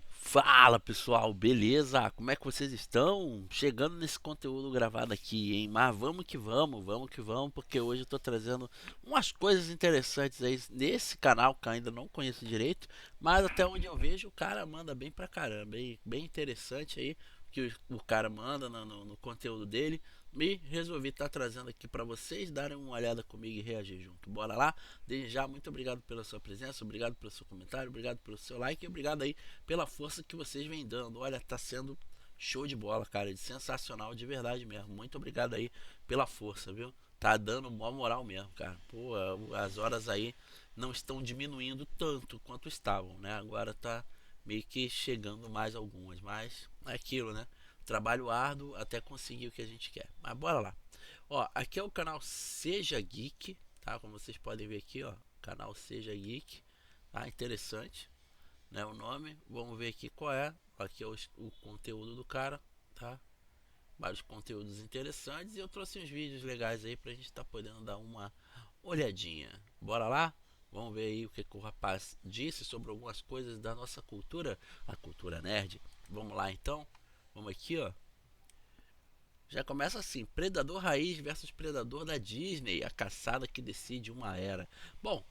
Fala pessoal, beleza? Como é que vocês estão? Chegando nesse conteúdo gravado aqui, hein? Mas vamos que vamos, porque hoje eu tô trazendo umas coisas interessantes aí nesse canal que eu ainda não conheço direito, mas até onde eu vejo o cara manda bem pra caramba, hein? Bem interessante aí que o cara manda no conteúdo dele. E resolvi estar trazendo aqui para vocês darem uma olhada comigo e reagir junto. Bora lá? Desde já, muito obrigado pela sua presença, obrigado pelo seu comentário, obrigado pelo seu like e obrigado aí pela força que vocês vêm dando. Olha, tá sendo show de bola, cara, sensacional, de verdade mesmo. Muito obrigado aí pela força, viu? Tá dando mó moral mesmo, cara. Pô, as horas aí não estão diminuindo tanto quanto estavam, né? Agora tá meio que chegando mais algumas, mas é aquilo, né? Trabalho árduo até conseguir o que a gente quer. Mas bora lá. Ó, aqui é o canal Seja Geek, tá? Como vocês podem ver aqui, ó, canal Seja Geek, tá? Interessante, né, o nome. Vamos ver aqui qual é. Aqui é o conteúdo do cara, tá? Vários conteúdos interessantes e eu trouxe uns vídeos legais aí pra gente estar podendo dar uma olhadinha. Bora lá? Vamos ver aí o que o rapaz disse sobre algumas coisas da nossa cultura, a cultura nerd. Vamos lá então. Vamos aqui, ó. Já começa assim: Predador Raiz versus Predador da Disney, a caçada que decide uma era. Bom,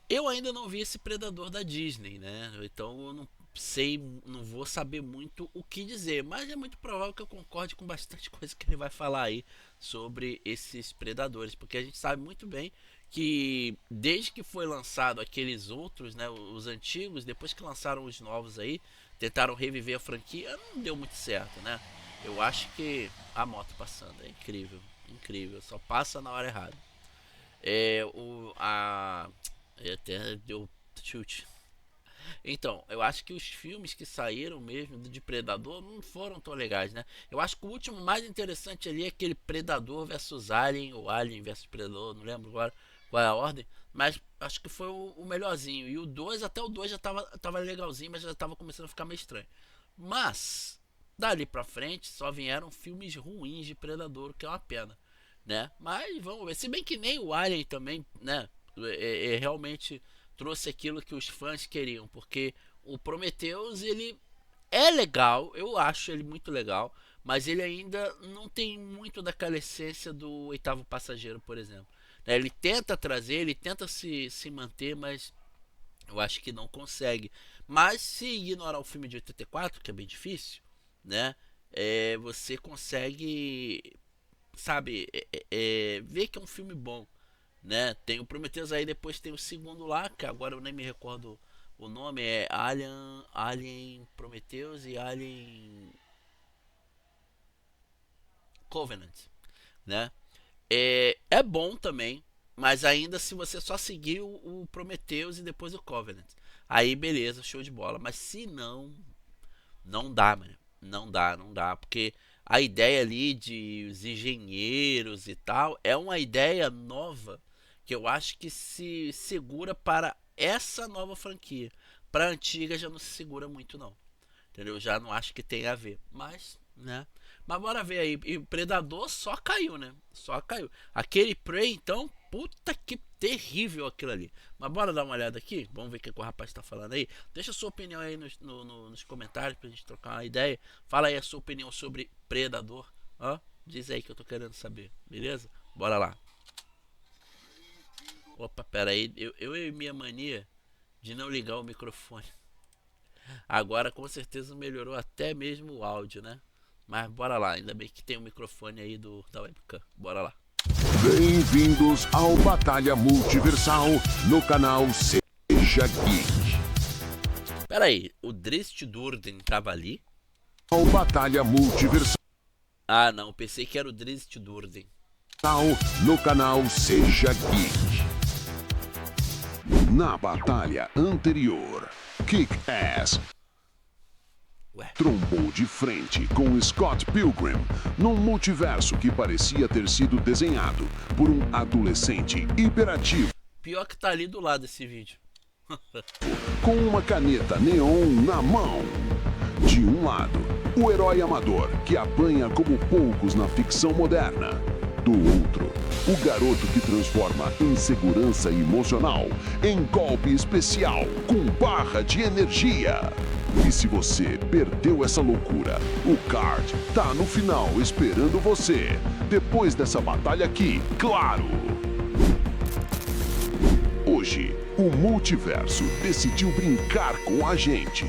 eu ainda não vi esse Predador da Disney, né? Então eu não sei, não vou saber muito o que dizer, mas é muito provável que eu concorde com bastante coisa que ele vai falar aí sobre esses predadores, porque a gente sabe muito bem que desde que foi lançado aqueles outros, né, os antigos, depois que lançaram os novos aí, tentaram reviver a franquia, não deu muito certo, né? Eu acho que a moto passando é incrível, incrível, só passa na hora errada. Até deu chute. Então, eu acho que os filmes que saíram mesmo de Predador não foram tão legais, né? Eu acho que o último mais interessante ali é aquele Predador versus Alien, ou Alien versus Predador, não lembro agora qual é a ordem, mas acho que foi o melhorzinho. E o 2 até o 2 já tava legalzinho, mas já tava começando a ficar meio estranho. Mas, dali pra frente, só vieram filmes ruins de Predador, o que é uma pena, né? Mas vamos ver. Se bem que nem o Alien também, né? Realmente trouxe aquilo que os fãs queriam, porque o Prometheus ele é legal, eu acho ele muito legal, mas ele ainda não tem muito daquela essência do Oitavo Passageiro, por exemplo. Ele tenta trazer, ele tenta se manter, mas eu acho que não consegue. Mas se ignorar o filme de 84, que é bem difícil, né? Você consegue, sabe, ver que é um filme bom, né? Tem o Prometheus aí, depois tem o segundo lá, que agora eu nem me recordo o nome, é Alien Prometheus e Alien Covenant, né? É bom também, mas ainda se você só seguir o Prometheus e depois o Covenant, aí beleza, show de bola. Mas se não, não dá, mano. Não dá, porque a ideia ali de os engenheiros e tal é uma ideia nova que eu acho que se segura para essa nova franquia. Para a antiga já não se segura muito não. Entendeu? Já não acho que tem a ver, mas, né? Mas bora ver aí. E o Predador só caiu, né? Só caiu. Aquele Prey, então, puta que terrível aquilo ali. Mas bora dar uma olhada aqui. Vamos ver o que o rapaz tá falando aí. Deixa a sua opinião aí nos comentários pra gente trocar uma ideia. Fala aí a sua opinião sobre Predador. Ó, diz aí que eu tô querendo saber. Beleza? Bora lá. Opa, pera aí. Eu e minha mania de não ligar o microfone. Agora com certeza melhorou até mesmo o áudio, né? Mas bora lá, ainda bem que tem o microfone aí da webcam. Bora lá. Bem-vindos ao Batalha Multiversal no canal Seja Geek. Pera aí, o Drist Durden tava ali? Ao Batalha Multiversal Ah não, pensei que era o Drist Durden. no canal Seja Geek. Na batalha anterior, Kick-Ass trombou de frente com Scott Pilgrim num multiverso que parecia ter sido desenhado por um adolescente hiperativo. Pior que tá ali do lado desse vídeo. Com uma caneta neon na mão. De um lado, o herói amador que apanha como poucos na ficção moderna. Do Outro, o garoto que transforma insegurança emocional em golpe especial com barra de energia. E se você perdeu essa loucura, o card tá no final esperando você. Depois dessa batalha aqui, claro! Hoje, o multiverso decidiu brincar com a gente.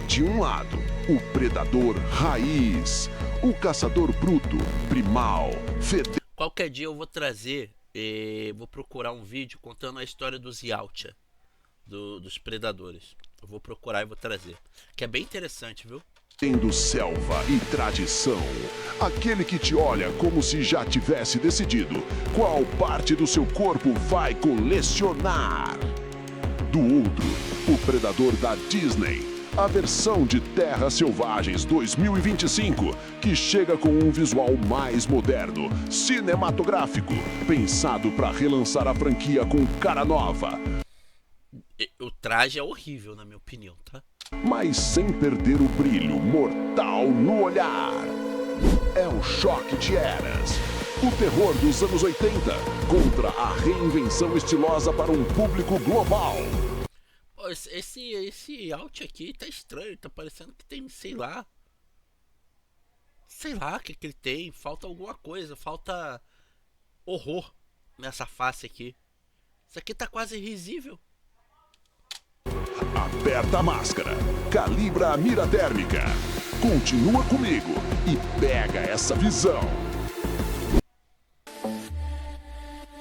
De um lado, o predador raiz, o caçador bruto, primal, fedendo. Qualquer dia eu vou trazer, vou procurar um vídeo contando a história dos Yautja, dos predadores. Eu vou procurar e vou trazer, que é bem interessante, viu? Tendo selva e tradição. Aquele que te olha como se já tivesse decidido qual parte do seu corpo vai colecionar. Do Outro, o predador da Disney. A versão de Terras Selvagens 2025, que chega com um visual mais moderno, cinematográfico, pensado para relançar a franquia com cara nova. O traje é horrível, na minha opinião, tá? Mas sem perder o brilho mortal no olhar. É o choque de eras. O terror dos anos 80 contra a reinvenção estilosa para um público global. Esse out aqui tá estranho, tá parecendo que tem, sei lá o que ele tem, falta alguma coisa, falta horror nessa face aqui. Isso aqui tá quase risível. Aperta a máscara, calibra a mira térmica, continua comigo e pega essa visão.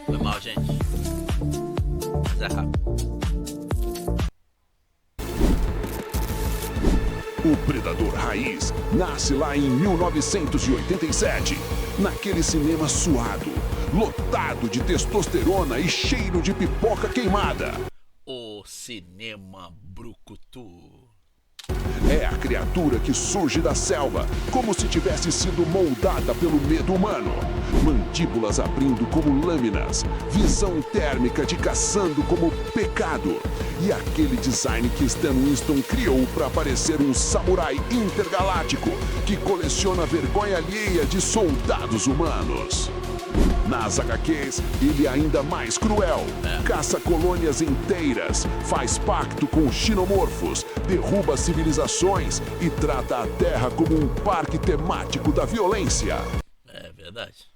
Foi mal, gente. Mas é rápido. O predador raiz nasce lá em 1987, naquele cinema suado, lotado de testosterona e cheiro de pipoca queimada. O cinema brucutu. É a criatura que surge da selva, como se tivesse sido moldada pelo medo humano. Mandíbulas abrindo como lâminas, visão térmica de caçando como pecado. E aquele design que Stan Winston criou para parecer um samurai intergaláctico que coleciona vergonha alheia de soldados humanos. Nas HQs, ele é ainda mais cruel. Caça colônias inteiras, faz pacto com xenomorfos, derruba civilizações e trata a Terra como um parque temático da violência. É verdade.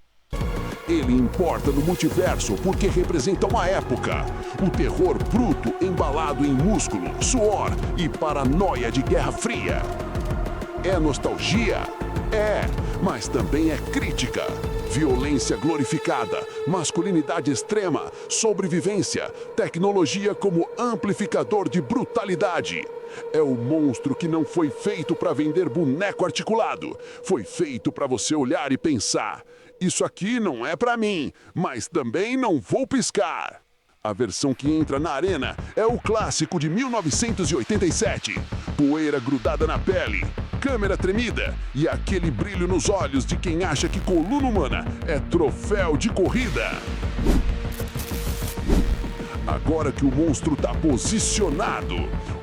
Ele importa no multiverso porque representa uma época. O terror bruto embalado em músculo, suor e paranoia de Guerra Fria. É nostalgia? É, mas também é crítica. Violência glorificada, masculinidade extrema, sobrevivência, tecnologia como amplificador de brutalidade. É o monstro que não foi feito para vender boneco articulado. Foi feito para você olhar e pensar: isso aqui não é para mim, mas também não vou piscar. A versão que entra na arena é o clássico de 1987. Poeira grudada na pele, câmera tremida e aquele brilho nos olhos de quem acha que coluna humana é troféu de corrida. Agora que o monstro está posicionado,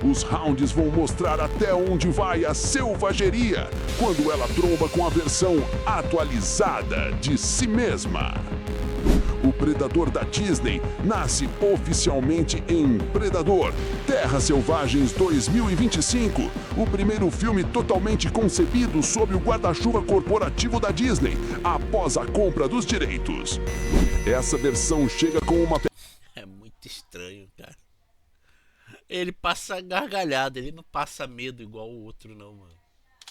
os rounds vão mostrar até onde vai a selvageria quando ela tromba com a versão atualizada de si mesma. O predador da Disney nasce oficialmente em Predador, Terras Selvagens 2025, o primeiro filme totalmente concebido sob o guarda-chuva corporativo da Disney, após a compra dos direitos. Essa versão chega com uma... É muito estranho, cara. Ele passa gargalhada, ele não passa medo igual o outro não, mano.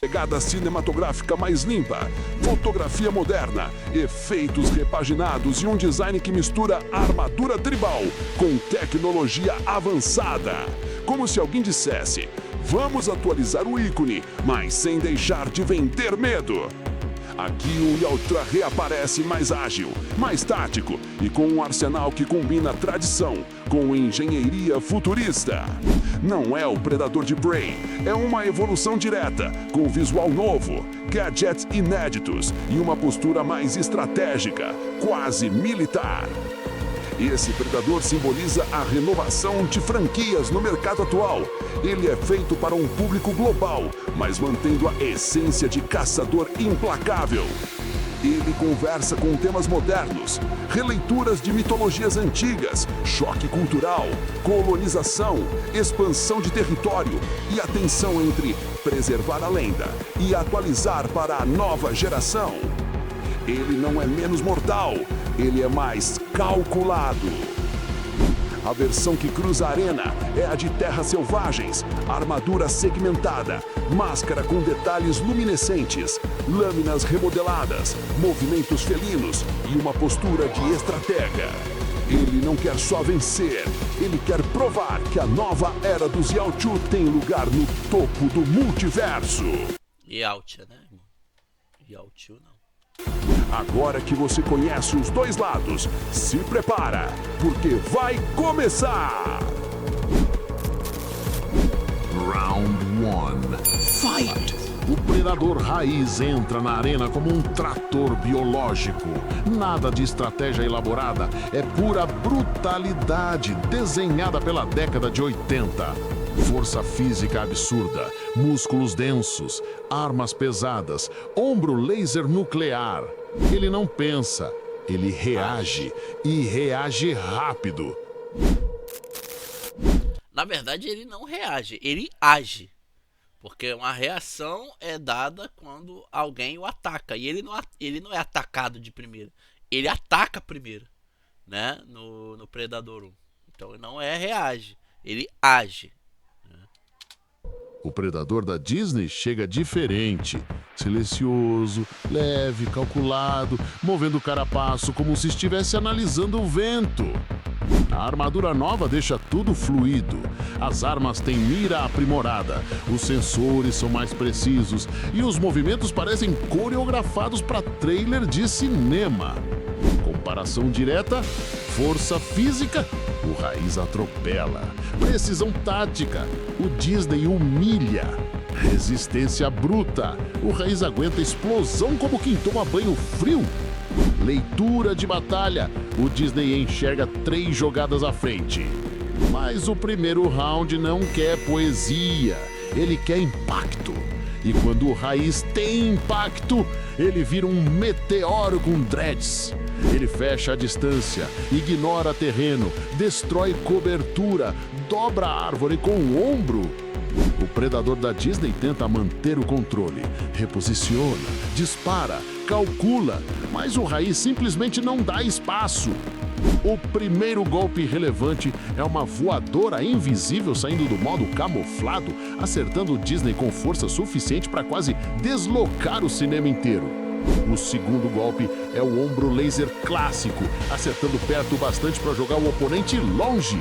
Pegada cinematográfica mais limpa, fotografia moderna, efeitos repaginados e um design que mistura armadura tribal com tecnologia avançada. Como se alguém dissesse: vamos atualizar o ícone, mas sem deixar de vender medo. Aqui o Yautja reaparece mais ágil, mais tático e com um arsenal que combina tradição com engenharia futurista. Não é o predador de Prey, é uma evolução direta, com visual novo, gadgets inéditos e uma postura mais estratégica, quase militar. Esse predador simboliza a renovação de franquias no mercado atual. Ele é feito para um público global, mas mantendo a essência de caçador implacável. Ele conversa com temas modernos, releituras de mitologias antigas, choque cultural, colonização, expansão de território e a tensão entre preservar a lenda e atualizar para a nova geração. Ele não é menos mortal, ele é mais calculado. A versão que cruza a arena é a de terras selvagens, armadura segmentada, máscara com detalhes luminescentes, lâminas remodeladas, movimentos felinos e uma postura de estratega. Ele não quer só vencer, ele quer provar que a nova era dos Yautja tem lugar no topo do multiverso. Yautja, né, irmão? Yautja não. Agora que você conhece os dois lados, se prepara, porque vai começar! Round 1. Fight! O predador raiz entra na arena como um trator biológico. Nada de estratégia elaborada, é pura brutalidade desenhada pela década de 80. Força física absurda, músculos densos, armas pesadas, ombro laser nuclear. Ele não pensa, ele reage e reage rápido. Na verdade, ele não reage, ele age. Porque uma reação é dada quando alguém o ataca. E ele não é atacado de primeira. Ele ataca primeiro, né? No Predador 1. Então ele não reage, ele age. O predador da Disney chega diferente, silencioso, leve, calculado, movendo o carapaço como se estivesse analisando o vento. A armadura nova deixa tudo fluido. As armas têm mira aprimorada, os sensores são mais precisos e os movimentos parecem coreografados para trailer de cinema. Comparação direta, força física, o Raiz atropela. Precisão tática, o Disney humilha. Resistência bruta, o Raiz aguenta explosão como quem toma banho frio. Leitura de batalha, o Disney enxerga 3 jogadas à frente. Mas o primeiro round não quer poesia, ele quer impacto. E quando o Raiz tem impacto, ele vira um meteoro com dreads. Ele fecha a distância, ignora terreno, destrói cobertura, dobra a árvore com o ombro. O predador da Disney tenta manter o controle, reposiciona, dispara, calcula, mas o Raiz simplesmente não dá espaço. O primeiro golpe relevante é uma voadora invisível saindo do modo camuflado, acertando o Disney com força suficiente para quase deslocar o cinema inteiro. O segundo golpe é o ombro laser clássico, acertando perto o bastante para jogar o oponente longe.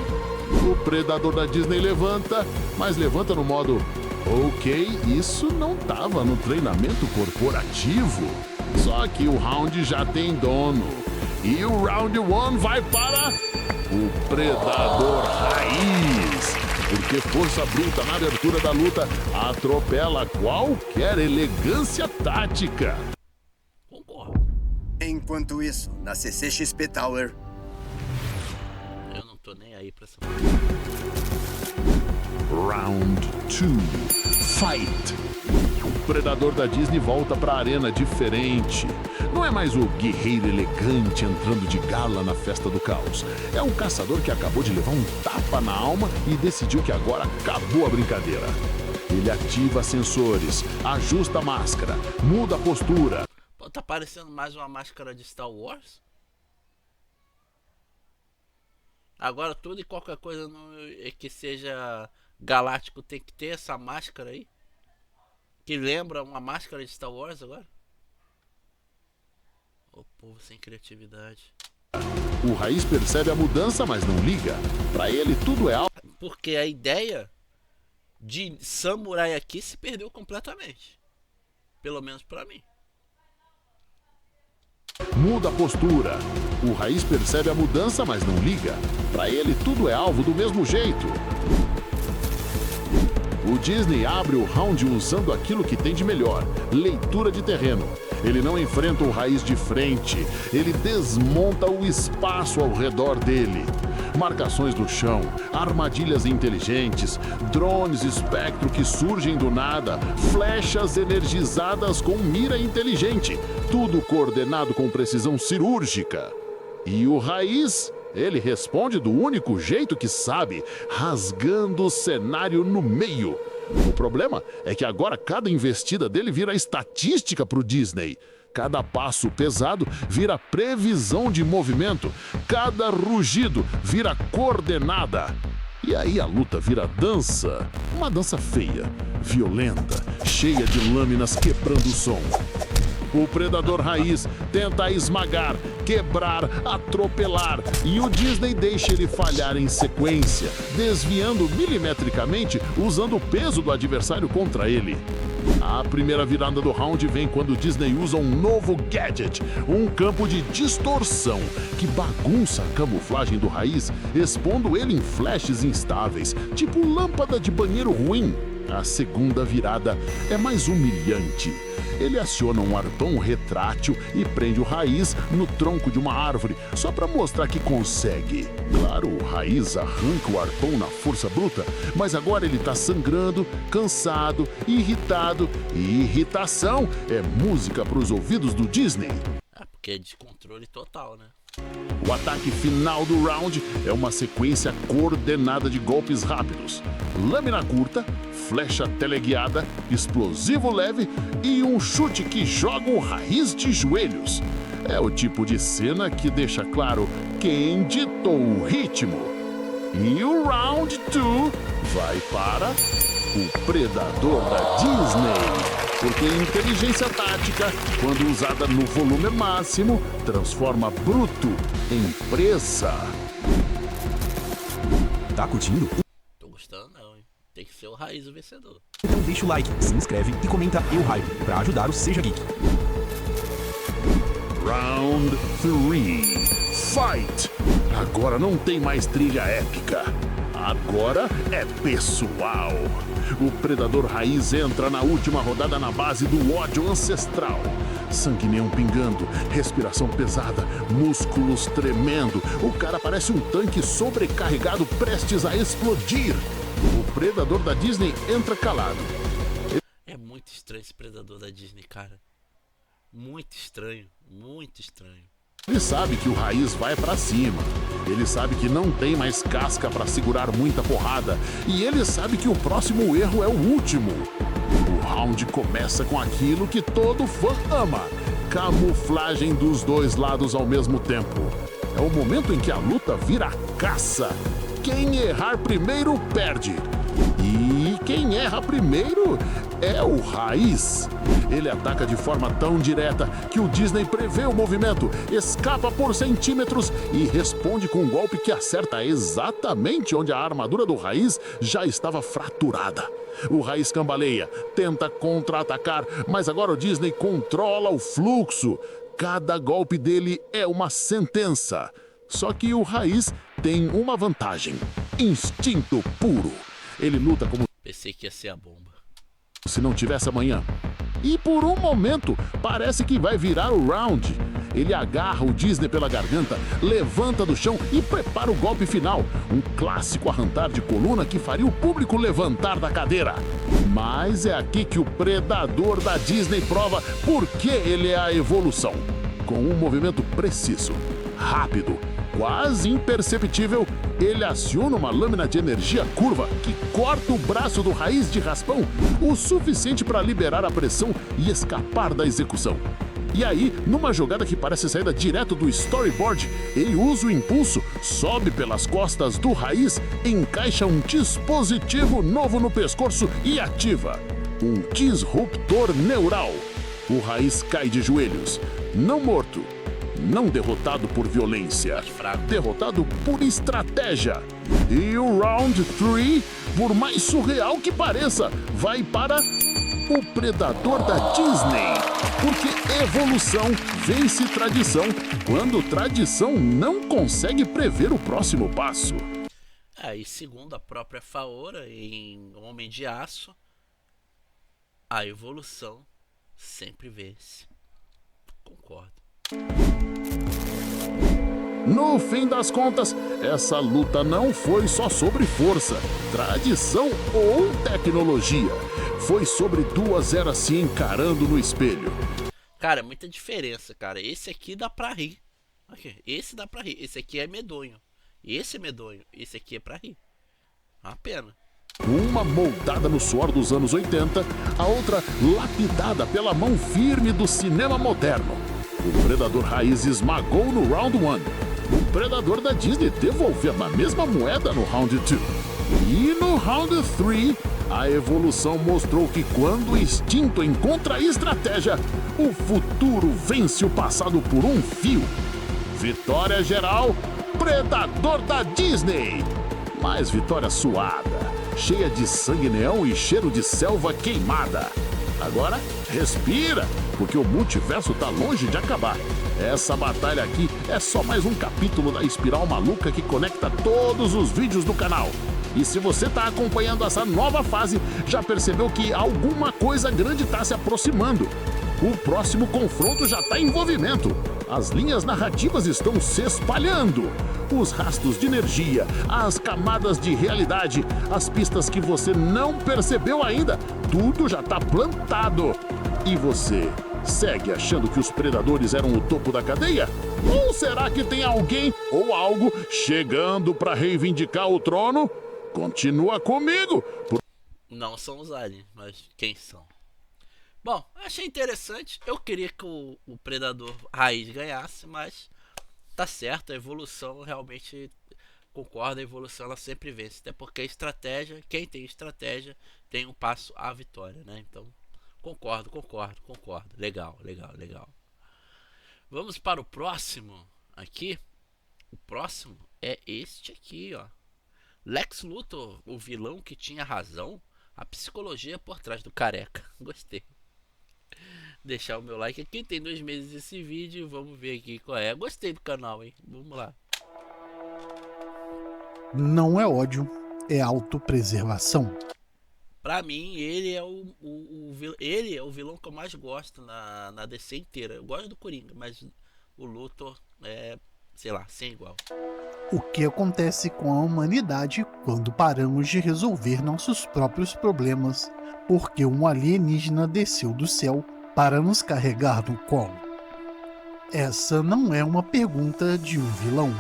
O predador da Disney levanta, mas levanta no modo ok, isso não estava no treinamento corporativo. Só que o round já tem dono. E o round 1 vai para o predador raiz. Porque força bruta na abertura da luta atropela qualquer elegância tática. Enquanto isso, na CCXP Tower... Eu não tô nem aí pra essa... Round 2. Fight! O predador da Disney volta pra arena diferente. Não é mais o guerreiro elegante entrando de gala na festa do caos. É um caçador que acabou de levar um tapa na alma e decidiu que agora acabou a brincadeira. Ele ativa sensores, ajusta a máscara, muda a postura. Pô, tá parecendo mais uma máscara de Star Wars? Agora tudo e qualquer coisa que seja galáctico tem que ter essa máscara aí? Que lembra uma máscara de Star Wars agora? O povo sem criatividade. O Raiz percebe a mudança, mas não liga. Pra ele tudo é algo. Porque a ideia de samurai aqui se perdeu completamente. Pelo menos pra mim. Muda a postura. O Raiz percebe a mudança, mas não liga. Pra ele tudo é alvo do mesmo jeito. O Disney abre o round usando aquilo que tem de melhor, leitura de terreno. Ele não enfrenta o Raiz de frente, ele desmonta o espaço ao redor dele. marcações no chão, armadilhas inteligentes, drones espectro que surgem do nada, flechas energizadas com mira inteligente, tudo coordenado com precisão cirúrgica. E o Raiz, ele responde do único jeito que sabe, rasgando o cenário no meio. O problema é que agora cada investida dele vira estatística pro Disney. Cada passo pesado vira previsão de movimento, cada rugido vira coordenada. E aí a luta vira dança, uma dança feia, violenta, cheia de lâminas quebrando o som. O predador Raiz tenta esmagar, quebrar, atropelar e o Disney deixa ele falhar em sequência, desviando milimetricamente usando o peso do adversário contra ele. A primeira virada do round vem quando o Disney usa um novo gadget, um campo de distorção, que bagunça a camuflagem do Raiz, expondo ele em flashes instáveis, tipo lâmpada de banheiro ruim. A segunda virada é mais humilhante. Ele aciona um arpão retrátil e prende o Raiz no tronco de uma árvore, só para mostrar que consegue. Claro, o Raiz arranca o arpão na força bruta, mas agora ele tá sangrando, cansado, irritado, e irritação é música para os ouvidos do Disney. Porque é descontrole total, né? O ataque final do round é uma sequência coordenada de golpes rápidos, lâmina curta, flecha teleguiada, explosivo leve e um chute que joga o Raiz de joelhos. É o tipo de cena que deixa claro quem ditou o ritmo. E o round 2 vai para o predador da Disney. Porque inteligência tática, quando usada no volume máximo, transforma bruto em presa. Tá curtindo? Tô gostando não, hein? Tem que ser o Raiz o vencedor. Então deixa o like, se inscreve e comenta Eu Hype pra ajudar o Seja Geek. Round 3. Fight! Agora não tem mais trilha épica. Agora é pessoal. O predador Raiz entra na última rodada na base do ódio ancestral. Sangue neon pingando, respiração pesada, músculos tremendo. O cara parece um tanque sobrecarregado prestes a explodir. O predador da Disney entra calado. É muito estranho esse predador da Disney, cara. Muito estranho, muito estranho. Ele sabe que o Raiz vai pra cima. Ele sabe que não tem mais casca pra segurar muita porrada. E ele sabe que o próximo erro é o último. O round começa com aquilo que todo fã ama: camuflagem dos dois lados ao mesmo tempo. É o momento em que a luta vira caça. Quem errar primeiro perde. E quem erra primeiro é o Raiz. Ele ataca de forma tão direta que o Disney prevê o movimento, escapa por centímetros e responde com um golpe que acerta exatamente onde a armadura do Raiz já estava fraturada. O Raiz cambaleia, tenta contra-atacar, mas agora o Disney controla o fluxo. Cada golpe dele é uma sentença. Só que o Raiz tem uma vantagem: instinto puro. Ele luta como Pensei que ia ser a bomba. se não tivesse amanhã. E por um momento, parece que vai virar o round. Ele agarra o Disney pela garganta, levanta do chão e prepara o golpe final. Um clássico arrancar de coluna que faria o público levantar da cadeira. Mas é aqui que o predador da Disney prova por que ele é a evolução. Com um movimento preciso, rápido, quase imperceptível, ele aciona uma lâmina de energia curva que corta o braço do Raiz de raspão o suficiente para liberar a pressão e escapar da execução. E aí, numa jogada que parece saída direto do storyboard, ele usa o impulso, sobe pelas costas do Raiz, encaixa um dispositivo novo no pescoço e ativa um disruptor neural. O Raiz cai de joelhos, não morto, não derrotado por violência, derrotado por estratégia. E o round 3, por mais surreal que pareça, vai para o predador da Disney. Porque evolução vence tradição quando tradição não consegue prever o próximo passo. E segundo a própria Faora, em Homem de Aço, a evolução sempre vence. Concordo. No fim das contas, essa luta não foi só sobre força, tradição ou tecnologia. Foi sobre duas eras se encarando no espelho. Cara, muita diferença, cara. Esse aqui dá pra rir. Esse dá pra rir. Esse aqui é medonho. Esse é medonho. Esse aqui é pra rir. Uma pena. Uma moldada no suor dos anos 80, a outra lapidada pela mão firme do cinema moderno. O Predador Raiz esmagou no Round 1. O Predador da Disney devolveu na mesma moeda no Round 2. E no Round 3, a evolução mostrou que quando o instinto encontra a estratégia, o futuro vence o passado por um fio. Vitória geral, Predador da Disney! Mas vitória suada, cheia de sangue neão e cheiro de selva queimada. Agora, respira, porque o multiverso tá longe de acabar. Essa batalha aqui é só mais um capítulo da espiral maluca que conecta todos os vídeos do canal. E se você tá acompanhando essa nova fase, já percebeu que alguma coisa grande tá se aproximando. O próximo confronto já tá em movimento. As linhas narrativas estão se espalhando. Os rastros de energia, as camadas de realidade, as pistas que você não percebeu ainda, tudo já tá plantado. E você segue achando que os predadores eram o topo da cadeia? Ou será que tem alguém ou algo chegando para reivindicar o trono? Continua comigo! Não são os aliens, mas quem são? Bom, achei interessante. Eu queria que o Predador Raiz ganhasse, mas tá certo, a evolução realmente concordo, a evolução ela sempre vence. Até porque a estratégia, quem tem estratégia tem um passo à vitória, né? Então, concordo. Legal. Vamos para o próximo aqui. O próximo é este aqui, ó. Lex Luthor, o vilão que tinha razão. A psicologia por trás do careca. Gostei. Deixar o meu like aqui, tem 2 meses esse vídeo, vamos ver aqui qual é. Gostei do canal, hein? Vamos lá. Não é ódio, é autopreservação. Pra mim, ele é ele é o vilão que eu mais gosto na DC inteira. Eu gosto do Coringa, mas o Luthor é, sei lá, sem igual. O que acontece com a humanidade quando paramos de resolver nossos próprios problemas porque um alienígena desceu do céu para nos carregar no colo? Essa não é uma pergunta de um vilão.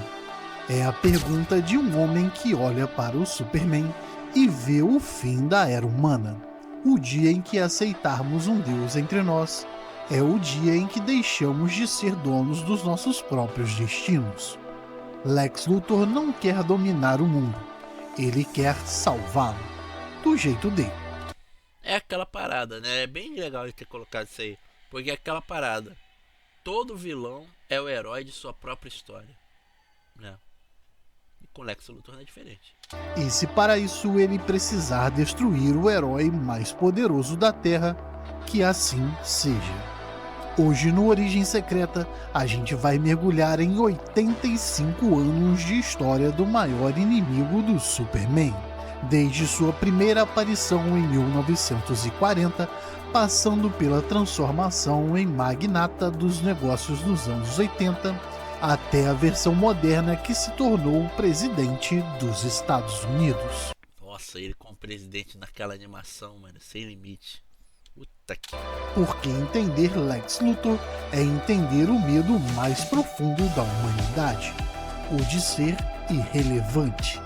É a pergunta de um homem que olha para o Superman e vê o fim da era humana. O dia em que aceitarmos um Deus entre nós é o dia em que deixamos de ser donos dos nossos próprios destinos. Lex Luthor não quer dominar o mundo. Ele quer salvá-lo, do jeito dele. É aquela parada, né? É bem legal ele ter colocado isso aí. Porque é aquela parada. Todo vilão é o herói de sua própria história, né? E com Lex Luthor não é diferente. E se para isso ele precisar destruir o herói mais poderoso da Terra, que assim seja. Hoje no Origem Secreta, a gente vai mergulhar em 85 anos de história do maior inimigo do Superman. Desde sua primeira aparição em 1940, passando pela transformação em magnata dos negócios nos anos 80, até a versão moderna que se tornou o presidente dos Estados Unidos. Nossa, ele como presidente naquela animação, mano, sem limite. Puta que... Porque entender Lex Luthor é entender o medo mais profundo da humanidade, o de ser irrelevante.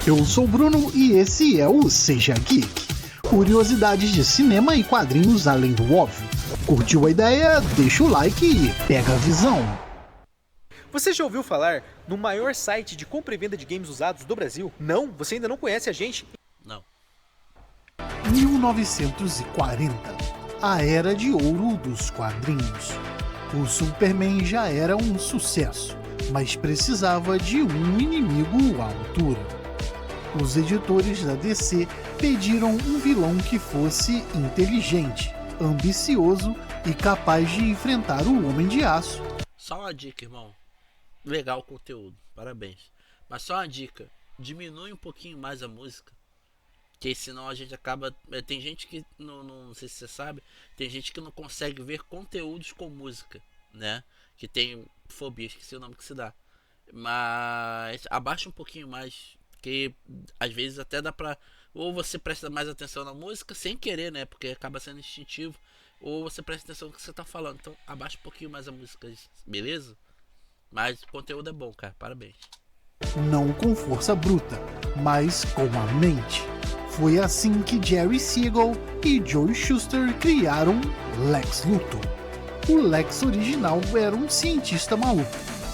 Eu sou o Bruno e esse é o Seja Geek. Curiosidades de cinema e quadrinhos além do óbvio. Curtiu a ideia? Deixa o like e pega a visão. Você já ouviu falar no maior site de compra e venda de games usados do Brasil? Não? Você ainda não conhece a gente? Não. 1940, a era de ouro dos quadrinhos. O Superman já era um sucesso, mas precisava de um inimigo à altura. Os editores da DC pediram um vilão que fosse inteligente, ambicioso e capaz de enfrentar o Homem de Aço. Só uma dica, irmão. Legal o conteúdo, parabéns. Mas só uma dica, diminui um pouquinho mais a música. Que senão a gente acaba... Tem gente que, não sei se você sabe, tem gente que não consegue ver conteúdos com música, né? Que tem fobia, esqueci o nome que se dá. Mas abaixa um pouquinho mais, porque às vezes até dá pra. Ou você presta mais atenção na música sem querer, né? Porque acaba sendo instintivo. Ou você presta atenção no que você tá falando. Então abaixa um pouquinho mais a música, beleza? Mas o conteúdo é bom, cara. Parabéns. Não com força bruta, mas com a mente. Foi assim que Jerry Siegel e Joe Shuster criaram Lex Luthor. O Lex original era um cientista maluco,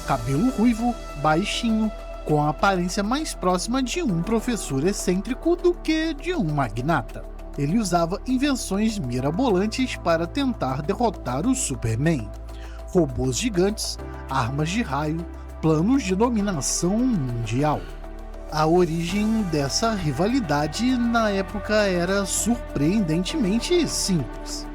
cabelo ruivo, baixinho, com a aparência mais próxima de um professor excêntrico do que de um magnata. Ele usava invenções mirabolantes para tentar derrotar o Superman. Robôs gigantes, armas de raio, planos de dominação mundial. A origem dessa rivalidade na época era surpreendentemente simples.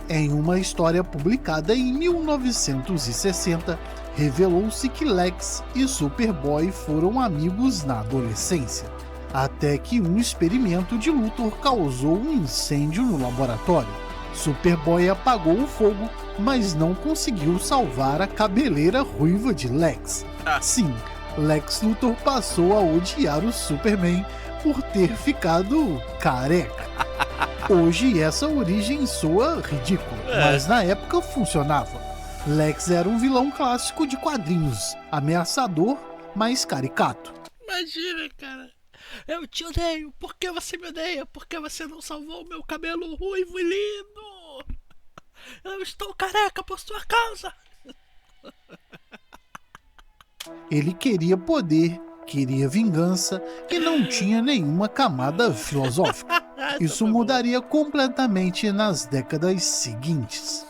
Em uma história publicada em 1960, revelou-se que Lex e Superboy foram amigos na adolescência, até que um experimento de Luthor causou um incêndio no laboratório. Superboy apagou o fogo, mas não conseguiu salvar a cabeleira ruiva de Lex. Sim, Lex Luthor passou a odiar o Superman por ter ficado careca. Hoje essa origem soa ridícula, mas na época funcionava. Lex era um vilão clássico de quadrinhos, ameaçador, mas caricato. Imagina, cara. Eu te odeio. Por que você me odeia? Por que você não salvou o meu cabelo ruivo e lindo? Eu estou careca por sua causa. Ele queria poder, queria vingança e não tinha nenhuma camada filosófica. Isso mudaria completamente nas décadas seguintes.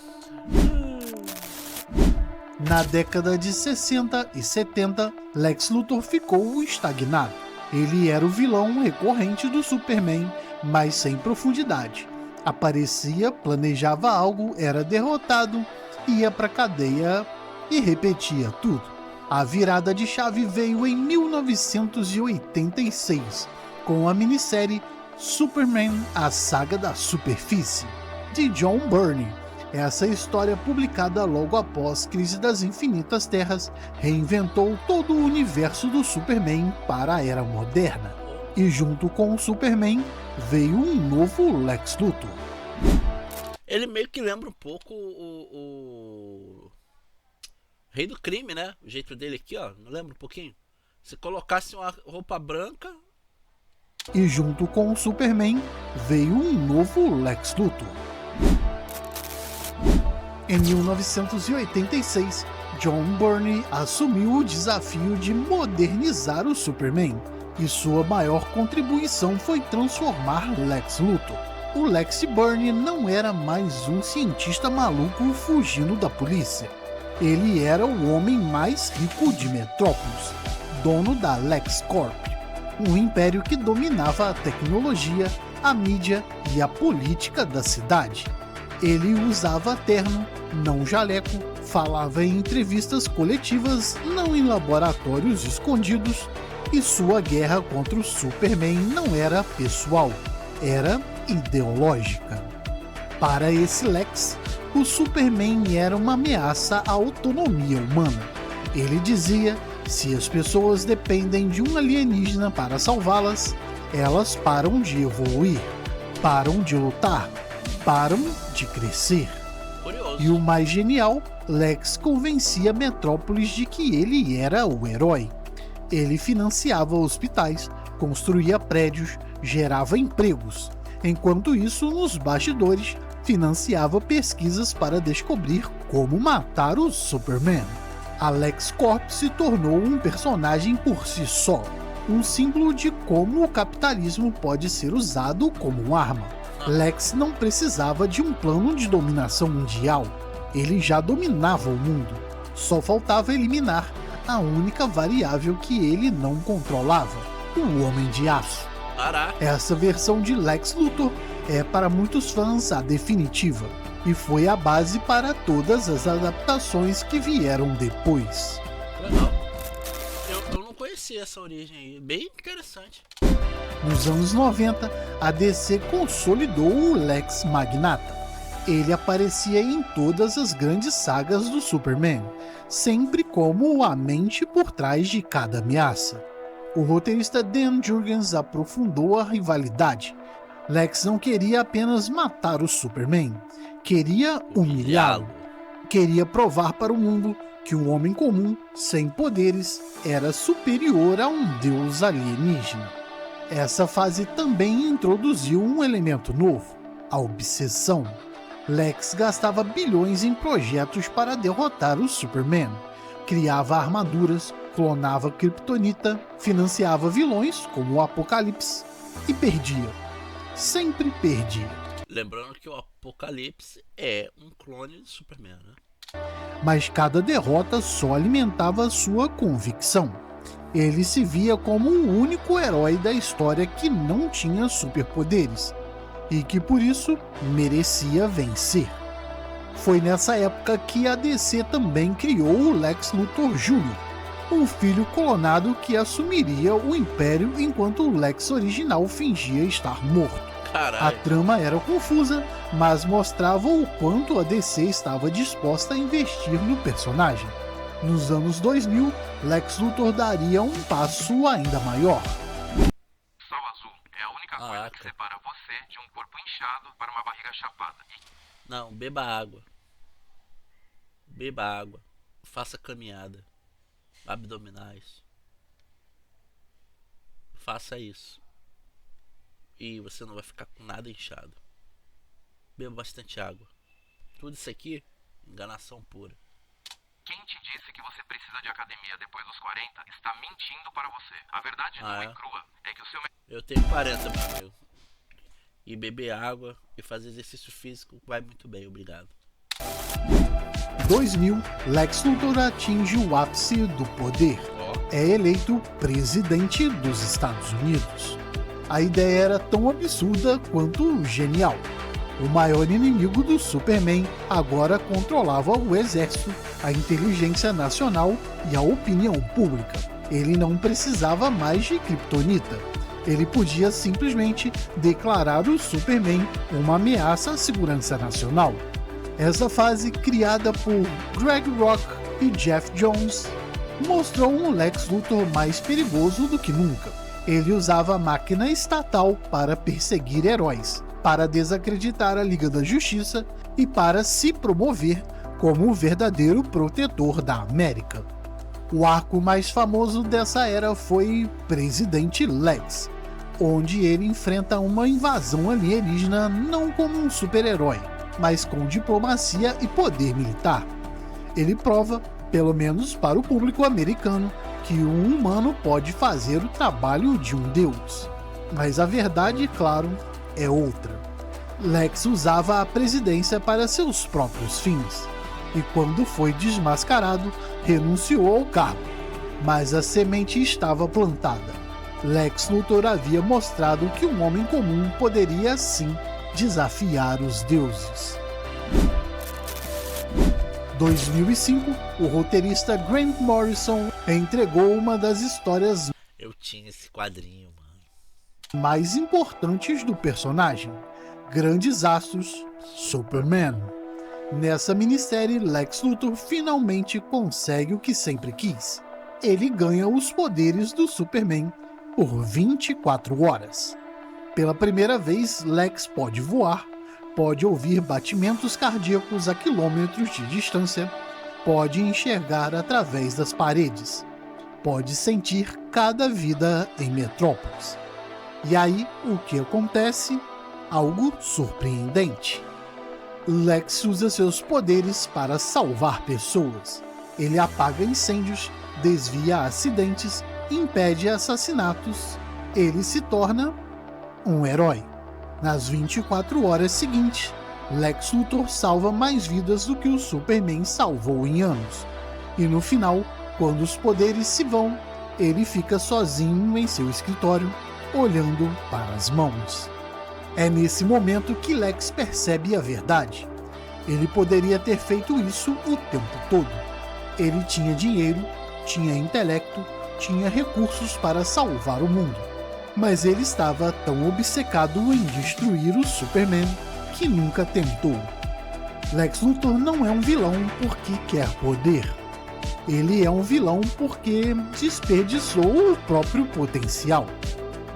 Na década de 60 e 70, Lex Luthor ficou estagnado. Ele era o vilão recorrente do Superman, mas sem profundidade. Aparecia, planejava algo, era derrotado, ia pra cadeia e repetia tudo. A virada de chave veio em 1986, com a minissérie Superman, a Saga da Superfície, de John Byrne. Essa história, publicada logo após Crise das Infinitas Terras, reinventou todo o universo do Superman para a era moderna. E junto com o Superman, veio um novo Lex Luthor. Ele meio que lembra um pouco o Rei do Crime, né? O jeito dele aqui, ó. Não lembra um pouquinho? Se colocasse uma roupa branca... E junto com o Superman, veio um novo Lex Luthor. Em 1986, John Byrne assumiu o desafio de modernizar o Superman, e sua maior contribuição foi transformar Lex Luthor. O Lex Byrne não era mais um cientista maluco fugindo da polícia. Ele era o homem mais rico de Metrópolis, dono da LexCorp, um império que dominava a tecnologia, a mídia e a política da cidade. Ele usava terno, não jaleco, falava em entrevistas coletivas, não em laboratórios escondidos, e sua guerra contra o Superman não era pessoal, era ideológica. Para esse Lex, o Superman era uma ameaça à autonomia humana. Ele dizia: se as pessoas dependem de um alienígena para salvá-las, elas param de evoluir, param de lutar, param de crescer. Curioso. E o mais genial, Lex convencia Metrópolis de que ele era o herói. Ele financiava hospitais, construía prédios, gerava empregos. Enquanto isso, nos bastidores, financiava pesquisas para descobrir como matar o Superman. A LexCorp se tornou um personagem por si só, um símbolo de como o capitalismo pode ser usado como arma. Lex não precisava de um plano de dominação mundial, ele já dominava o mundo. Só faltava eliminar a única variável que ele não controlava: o Homem de Aço. Caraca. Essa versão de Lex Luthor é para muitos fãs a definitiva, e foi a base para todas as adaptações que vieram depois. Legal. Eu não conhecia essa origem aí, bem interessante. Nos anos 90, a DC consolidou o Lex Magnata. Ele aparecia em todas as grandes sagas do Superman, sempre como a mente por trás de cada ameaça. O roteirista Dan Jurgens aprofundou a rivalidade. Lex não queria apenas matar o Superman, queria humilhá-lo. Queria provar para o mundo que um homem comum, sem poderes, era superior a um deus alienígena. Essa fase também introduziu um elemento novo, a obsessão. Lex gastava bilhões em projetos para derrotar o Superman. Criava armaduras, clonava Kryptonita, financiava vilões como o Apocalipse e perdia. Sempre perdia. Lembrando que o Apocalipse é um clone do Superman, né? Mas cada derrota só alimentava sua convicção. Ele se via como o único herói da história que não tinha superpoderes e que por isso merecia vencer. Foi nessa época que a DC também criou o Lex Luthor Jr., um filho clonado que assumiria o Império enquanto o Lex original fingia estar morto. Caralho. A trama era confusa, mas mostrava o quanto a DC estava disposta a investir no personagem. Nos anos 2000, Lex Luthor daria um passo ainda maior. Sal azul é a única coisa que separa você de um corpo inchado para uma barriga chapada. Não, beba água. Beba água. Faça caminhada. Abdominais. Faça isso. E você não vai ficar com nada inchado. Beba bastante água. Tudo isso aqui, enganação pura. Quem te disse que você precisa de academia depois dos 40 está mentindo para você. A verdade nua e crua é que o seu... Eu tenho 40, meu amigo. E beber água e fazer exercício físico vai muito bem, obrigado. 2000, Lex Luthor atinge o ápice do poder. É eleito presidente dos Estados Unidos. A ideia era tão absurda quanto genial. O maior inimigo do Superman agora controlava o exército, a inteligência nacional e a opinião pública. Ele não precisava mais de Kryptonita. Ele podia simplesmente declarar o Superman uma ameaça à segurança nacional. Essa fase, criada por Greg Rock e Jeff Jones, mostrou um Lex Luthor mais perigoso do que nunca. Ele usava a máquina estatal para perseguir heróis, para desacreditar a Liga da Justiça e para se promover como o verdadeiro protetor da América. O arco mais famoso dessa era foi Presidente Lex, onde ele enfrenta uma invasão alienígena não como um super-herói, mas com diplomacia e poder militar. Ele prova, pelo menos para o público americano, que um humano pode fazer o trabalho de um deus. Mas a verdade, claro, é outra. Lex usava a presidência para seus próprios fins, e quando foi desmascarado, renunciou ao cargo. Mas a semente estava plantada. Lex Luthor havia mostrado que um homem comum poderia, sim, desafiar os deuses. 2005, o roteirista Grant Morrison entregou uma das histórias Eu tinha esse quadrinho, mano. mais importantes do personagem, Grandes Astros, Superman. Nessa minissérie, Lex Luthor finalmente consegue o que sempre quis. Ele ganha os poderes do Superman por 24 horas. Pela primeira vez, Lex pode voar, pode ouvir batimentos cardíacos a quilômetros de distância, pode enxergar através das paredes, pode sentir cada vida em Metrópolis. E aí, o que acontece? Algo surpreendente. Lex usa seus poderes para salvar pessoas. Ele apaga incêndios, desvia acidentes, impede assassinatos. Ele se torna um herói. Nas 24 horas seguintes, Lex Luthor salva mais vidas do que o Superman salvou em anos. E no final, quando os poderes se vão, ele fica sozinho em seu escritório, olhando para as mãos. É nesse momento que Lex percebe a verdade. Ele poderia ter feito isso o tempo todo. Ele tinha dinheiro, tinha intelecto, tinha recursos para salvar o mundo. Mas ele estava tão obcecado em destruir o Superman que nunca tentou. Lex Luthor não é um vilão porque quer poder. Ele é um vilão porque desperdiçou o próprio potencial.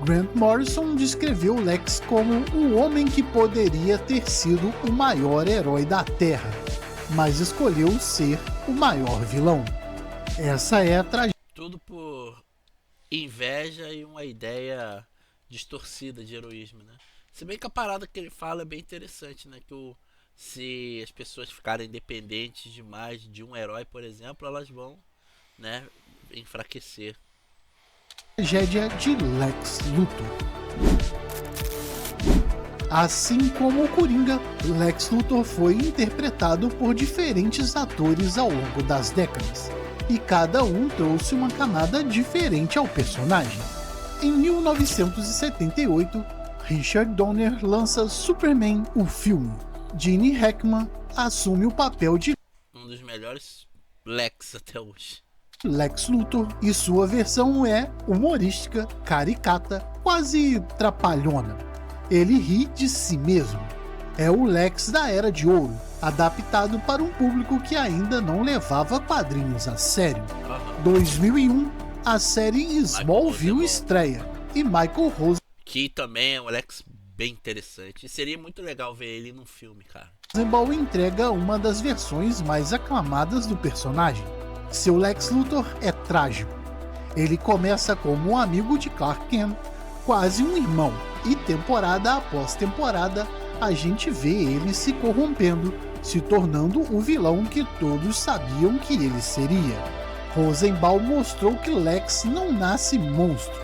Grant Morrison descreveu Lex como o homem que poderia ter sido o maior herói da Terra, mas escolheu ser o maior vilão. Essa é a tragédia. Tudo por inveja e uma ideia distorcida de heroísmo, né? Se bem que a parada que ele fala é bem interessante, né? Que se as pessoas ficarem dependentes demais de um herói, por exemplo, elas vão, né, enfraquecer. Tragédia de Lex Luthor. Assim como o Coringa, Lex Luthor foi interpretado por diferentes atores ao longo das décadas, e cada um trouxe uma camada diferente ao personagem. Em 1978, Richard Donner lança Superman, o filme. Gene Hackman assume o papel de um dos melhores Lex até hoje. Lex Luthor, e sua versão é humorística, caricata, quase trapalhona. Ele ri de si mesmo. É o Lex da Era de Ouro, adaptado para um público que ainda não levava quadrinhos a sério. 2001, a série Smallville estreia, e Michael Rosenbaum, que também é um Lex bem interessante. E seria muito legal ver ele num filme, cara. entrega uma das versões mais aclamadas do personagem. Seu Lex Luthor é trágico. Ele começa como um amigo de Clark Kent, quase um irmão, e temporada após temporada a gente vê ele se corrompendo, se tornando o vilão que todos sabiam que ele seria. Rosenbaum mostrou que Lex não nasce monstro,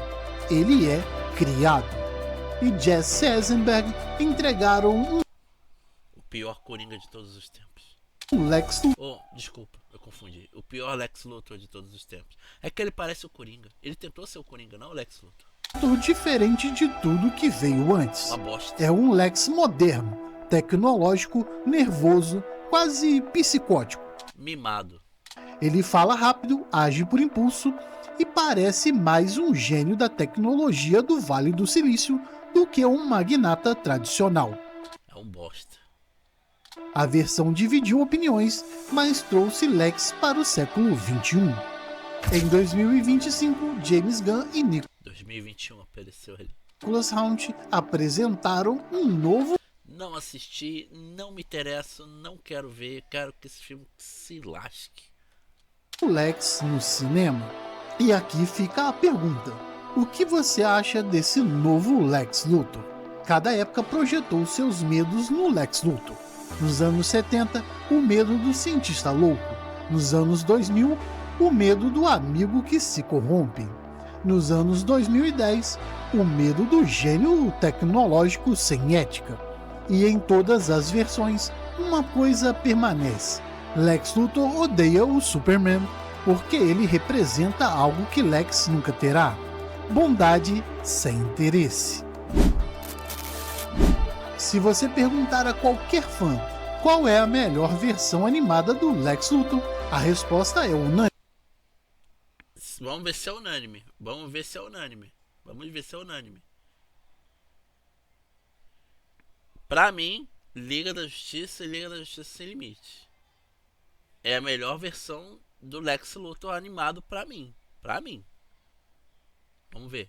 ele é criado. E Jesse Eisenberg entregaram o pior Coringa de todos os tempos. Lex Luthor. Desculpa, eu confundi. O pior Lex Luthor de todos os tempos. É que ele parece o Coringa. Ele tentou ser o Coringa, não o Lex Luthor. Diferente de tudo que veio antes. Uma bosta. É um Lex moderno, tecnológico, nervoso, quase psicótico. Mimado. Ele fala rápido, age por impulso e parece mais um gênio da tecnologia do Vale do Silício do que um magnata tradicional. É um bosta. A versão dividiu opiniões, mas trouxe Lex para o século XXI. Em 2025, James Gunn e 2021 apareceu ali. Nicholas Hoult apresentaram um novo... Não assisti, não me interessa, não quero ver, quero que esse filme se lasque. Lex no cinema. E aqui fica a pergunta: o que você acha desse novo Lex Luthor? Cada época projetou seus medos no Lex Luthor. Nos anos 70, o medo do cientista louco. Nos anos 2000, o medo do amigo que se corrompe. Nos anos 2010, o medo do gênio tecnológico sem ética. E em todas as versões, uma coisa permanece: Lex Luthor odeia o Superman porque ele representa algo que Lex nunca terá: bondade sem interesse. Se você perguntar a qualquer fã qual é a melhor versão animada do Lex Luthor, a resposta é unânime. Vamos ver se é unânime. Vamos ver se é unânime. Vamos ver se é unânime. Pra mim, Liga da Justiça e Liga da Justiça Sem Limite é a melhor versão do Lex Luthor animado pra mim. Pra mim. Vamos ver.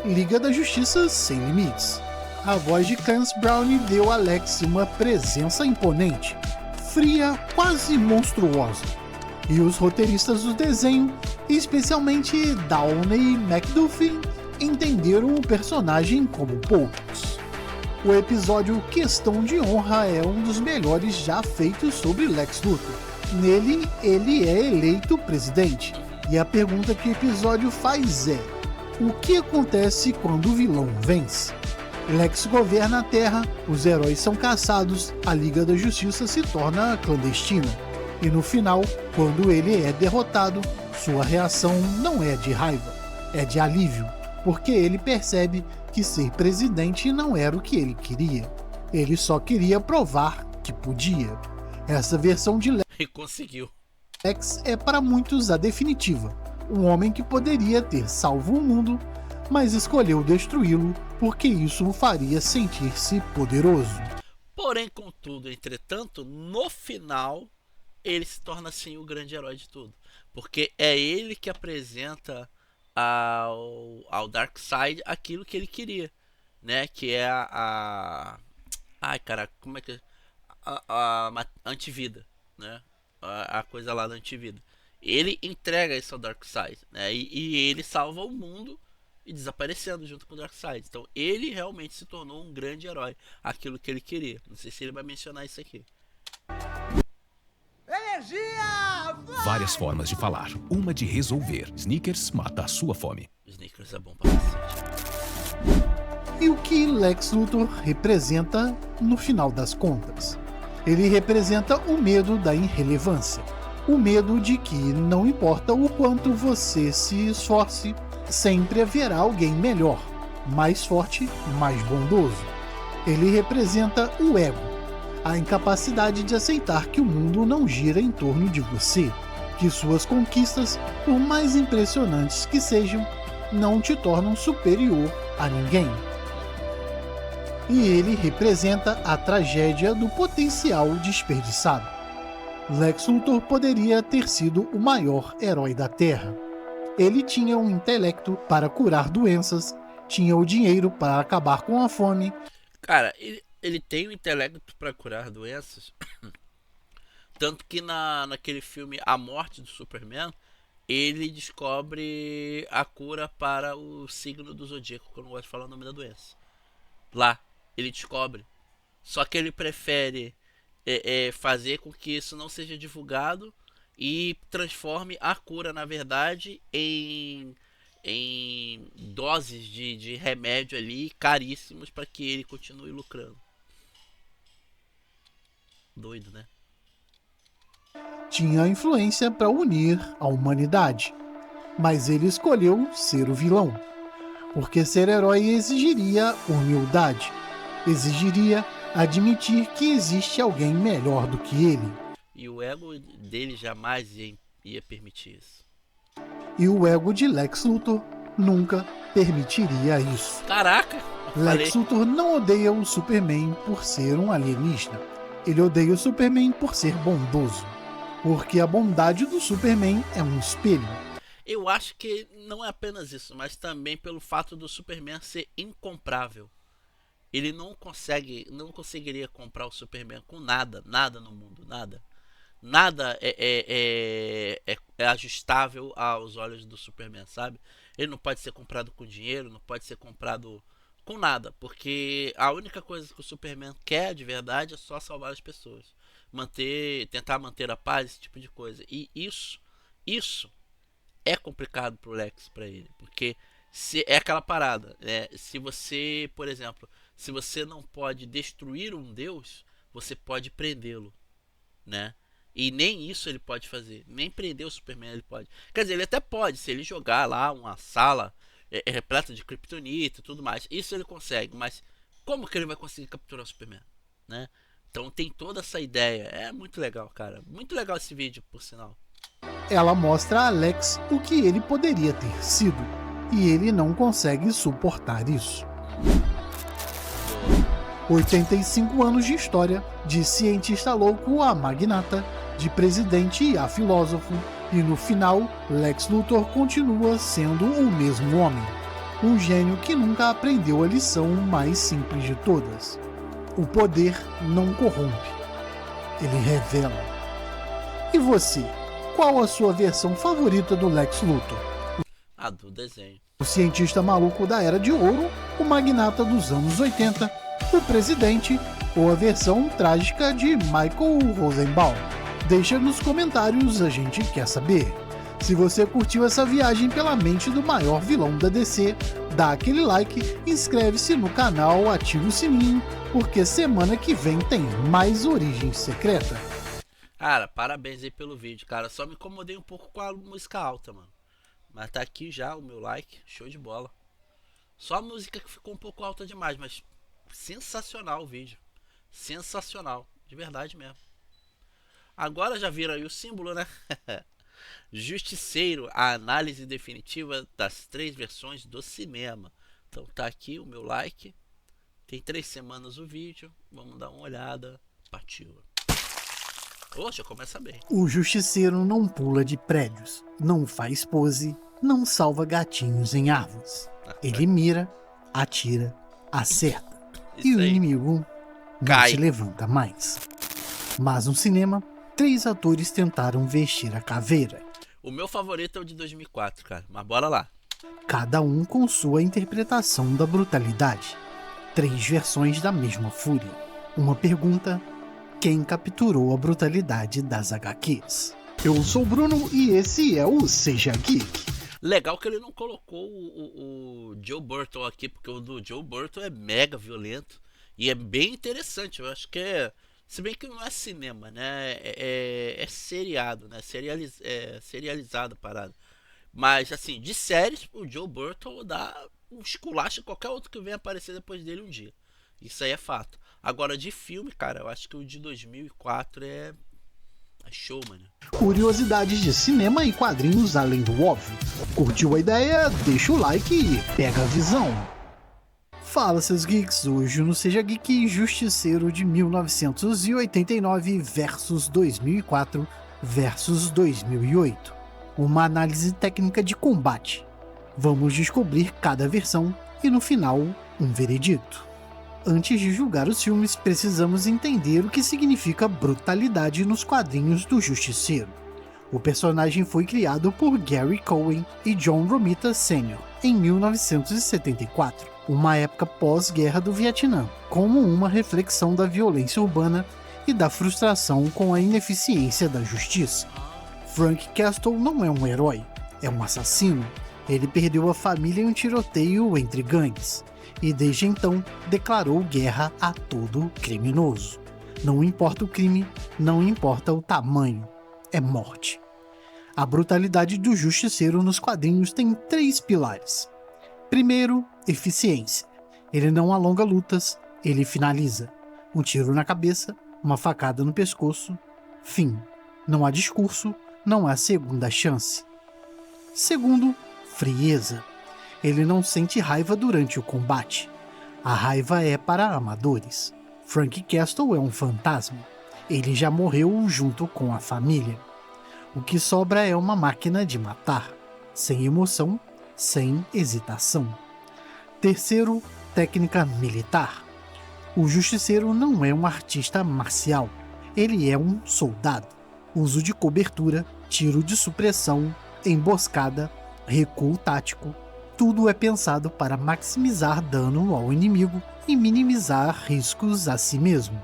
Liga da Justiça Sem Limites. A voz de Clancy Brown deu a Lex uma presença imponente, fria, quase monstruosa. E os roteiristas do desenho, especialmente Downey McDuffie, entenderam o personagem como poucos. O episódio Questão de Honra é um dos melhores já feitos sobre Lex Luthor. Nele, ele é eleito presidente. E a pergunta que o episódio faz é: o que acontece quando o vilão vence? Lex governa a Terra, os heróis são caçados, a Liga da Justiça se torna clandestina. E no final, quando ele é derrotado, sua reação não é de raiva, é de alívio, porque ele percebe que ser presidente não era o que ele queria. Ele só queria provar que podia. Essa versão de E conseguiu. Lex é para muitos a definitiva. Um homem que poderia ter salvo o mundo, mas escolheu destruí-lo porque isso o faria sentir-se poderoso. Porém, contudo, entretanto, no final, ele se torna assim o grande herói de tudo. Porque é ele que apresenta ao Darkseid aquilo que ele queria, né? Que é ai, cara, como é que a antivida, né? A coisa lá da antivida. Ele entrega isso ao Darkseid, né? E ele salva o mundo e desaparecendo junto com o Darkseid. Então ele realmente se tornou um grande herói, aquilo que ele queria. Não sei se ele vai mencionar isso aqui. Várias formas de falar, uma de resolver. Snickers mata a sua fome. Snickers é bom pra cacete. E o que Lex Luthor representa no final das contas? Ele representa o medo da irrelevância. O medo de que não importa o quanto você se esforce, sempre haverá alguém melhor, mais forte, mais bondoso. Ele representa o ego, a incapacidade de aceitar que o mundo não gira em torno de você, que suas conquistas, por mais impressionantes que sejam, não te tornam superior a ninguém. E ele representa a tragédia do potencial desperdiçado. Lex Luthor poderia ter sido o maior herói da Terra. Ele tinha um intelecto para curar doenças, tinha o dinheiro para acabar com a fome. Cara, ele tem o intelecto para curar doenças. Tanto que naquele filme A Morte do Superman, ele descobre a cura para o signo do zodíaco, que eu não gosto de falar o nome da doença. Lá, ele descobre. Só que ele prefere fazer com que isso não seja divulgado e transforme a cura, na verdade, em doses de remédio ali caríssimos para que ele continue lucrando. Doido, né? Tinha influência para unir a humanidade, mas ele escolheu ser o vilão, porque ser herói exigiria humildade, exigiria admitir que existe alguém melhor do que ele. E o ego dele jamais ia permitir isso. E o ego de Lex Luthor nunca permitiria isso. Caraca! Lex Luthor não odeia o Superman por ser um alienígena. Ele odeia o Superman por ser bondoso. Porque a bondade do Superman é um espelho. Eu acho que não é apenas isso, mas também pelo fato do Superman ser incomprável. Ele não conseguiria comprar o Superman com nada no mundo, nada. Nada é ajustável aos olhos do Superman, sabe? Ele não pode ser comprado com dinheiro, não pode ser comprado com nada, porque a única coisa que o Superman quer de verdade é só salvar as pessoas, tentar manter a paz, esse tipo de coisa. E isso é complicado pro Lex, para ele, porque é aquela parada, né? Se você, por exemplo, se você não pode destruir um deus, você pode prendê-lo, né? E nem isso ele pode fazer, nem prender o Superman ele pode. Quer dizer, ele até pode, se ele jogar lá uma sala repleta de kryptonita e tudo mais, isso ele consegue, mas como que ele vai conseguir capturar o Superman, né? Então tem toda essa ideia, é muito legal, cara, muito legal esse vídeo, por sinal. Ela mostra a Lex o que ele poderia ter sido, e ele não consegue suportar isso. 85 anos de história, de cientista louco a magnata, de presidente a filósofo, e no final, Lex Luthor continua sendo o mesmo homem. Um gênio que nunca aprendeu a lição mais simples de todas. O poder não corrompe, ele revela. E você, qual a sua versão favorita do Lex Luthor? A do desenho. O cientista maluco da Era de Ouro, o magnata dos anos 80, o presidente ou a versão trágica de Michael Rosenbaum? Deixa nos comentários, a gente quer saber. Se você curtiu essa viagem pela mente do maior vilão da DC, dá aquele like, inscreve-se no canal, ativa o sininho, porque semana que vem tem mais Origem Secreta. Cara, parabéns aí pelo vídeo, cara. Só me incomodei um pouco com a música alta, mano. Mas tá aqui já o meu like, show de bola. Só a música que ficou um pouco alta demais, mas sensacional o vídeo. Sensacional, de verdade mesmo. Agora já viram aí o símbolo, né? Justiceiro, a análise definitiva das 3 versões do cinema. Então tá aqui o meu like. Tem 3 semanas o vídeo, vamos dar uma olhada. Partiu. Poxa, começa bem. O Justiceiro não pula de prédios, não faz pose, não salva gatinhos em árvores. Ele mira, atira, acerta. E o inimigo não cai. se levanta mais. Mas no cinema, 3 atores tentaram vestir a caveira. O meu favorito é o de 2004, cara. Mas bora lá. Cada um com sua interpretação da brutalidade. 3 versões da mesma fúria. Uma pergunta: quem capturou a brutalidade das HQs? Eu sou o Bruno e esse é o Seja Geek. Legal que ele não colocou o Joe Burton aqui, porque o do Joe Burton é mega violento. E é bem interessante. Eu acho que é... Se bem que não é cinema, né? É seriado, né? Serializado a parada. Mas, assim, de séries, o Joe Burton dá um esculacho a qualquer outro que venha aparecer depois dele um dia. Isso aí é fato. Agora, de filme, cara, eu acho que o de 2004 é show, mano. Curiosidades de cinema e quadrinhos além do óbvio. Curtiu a ideia? Deixa o like e pega a visão. Fala, seus geeks, hoje no Seja Geek, Justiceiro de 1989 versus 2004 versus 2008. Uma análise técnica de combate. Vamos descobrir cada versão e no final, um veredito. Antes de julgar os filmes, precisamos entender o que significa brutalidade nos quadrinhos do Justiceiro. O personagem foi criado por Gary Cohen e John Romita Sr. em 1974. Uma época pós-guerra do Vietnã, como uma reflexão da violência urbana e da frustração com a ineficiência da justiça. Frank Castle não é um herói, é um assassino. Ele perdeu a família em um tiroteio entre gangues, e desde então declarou guerra a todo criminoso. Não importa o crime, não importa o tamanho, é morte. A brutalidade do Justiceiro nos quadrinhos tem 3 pilares. Primeiro, eficiência. Ele não alonga lutas, ele finaliza. Um tiro na cabeça, uma facada no pescoço, fim. Não há discurso, não há segunda chance. Segundo, frieza. Ele não sente raiva durante o combate. A raiva é para amadores. Frank Castle é um fantasma. Ele já morreu junto com a família. O que sobra é uma máquina de matar, sem emoção, sem hesitação. Terceiro, técnica militar. O Justiceiro não é um artista marcial, ele é um soldado. Uso de cobertura, tiro de supressão, emboscada, recuo tático, tudo é pensado para maximizar dano ao inimigo e minimizar riscos a si mesmo.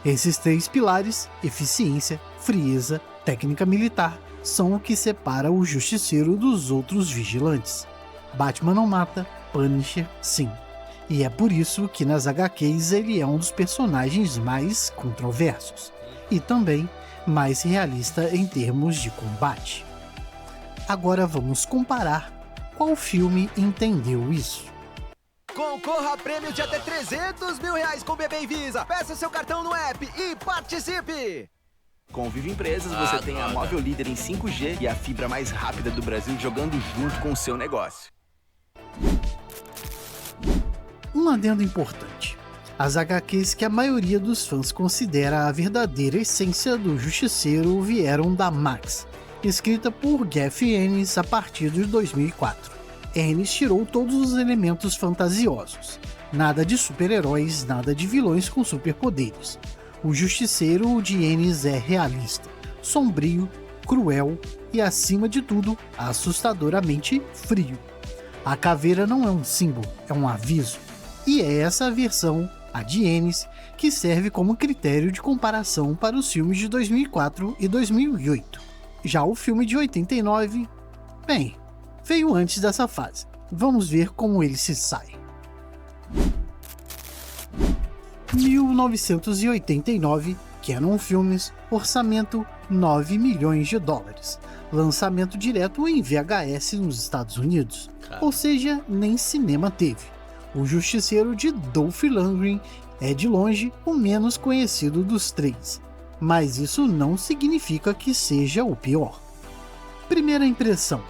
Esses 3 pilares, eficiência, frieza, técnica militar, são o que separa o Justiceiro dos outros vigilantes. Batman não mata, Punisher sim. E é por isso que nas HQs ele é um dos personagens mais controversos. E também mais realista em termos de combate. Agora vamos comparar qual filme entendeu isso. Concorra a prêmios de até R$300 mil com BB Visa. Peça seu cartão no app e participe! Com o Vivo Empresas, você tem a móvel líder em 5G e a fibra mais rápida do Brasil jogando junto com o seu negócio. Um adendo importante. As HQs que a maioria dos fãs considera a verdadeira essência do Justiceiro vieram da Max, escrita por Geoff Ennis a partir de 2004. Ennis tirou todos os elementos fantasiosos. Nada de super-heróis, nada de vilões com superpoderes. O Justiceiro de Ennis é realista, sombrio, cruel e, acima de tudo, assustadoramente frio. A caveira não é um símbolo, é um aviso. E é essa a versão, a de Ennis, que serve como critério de comparação para os filmes de 2004 e 2008. Já o filme de 89, bem, veio antes dessa fase. Vamos ver como ele se sai. 1989, Cannon Filmes, orçamento $9 milhões. Lançamento direto em VHS nos Estados Unidos, ou seja, nem cinema teve. O Justiceiro de Dolph Lundgren é de longe o menos conhecido dos 3, mas isso não significa que seja o pior. Primeira impressão: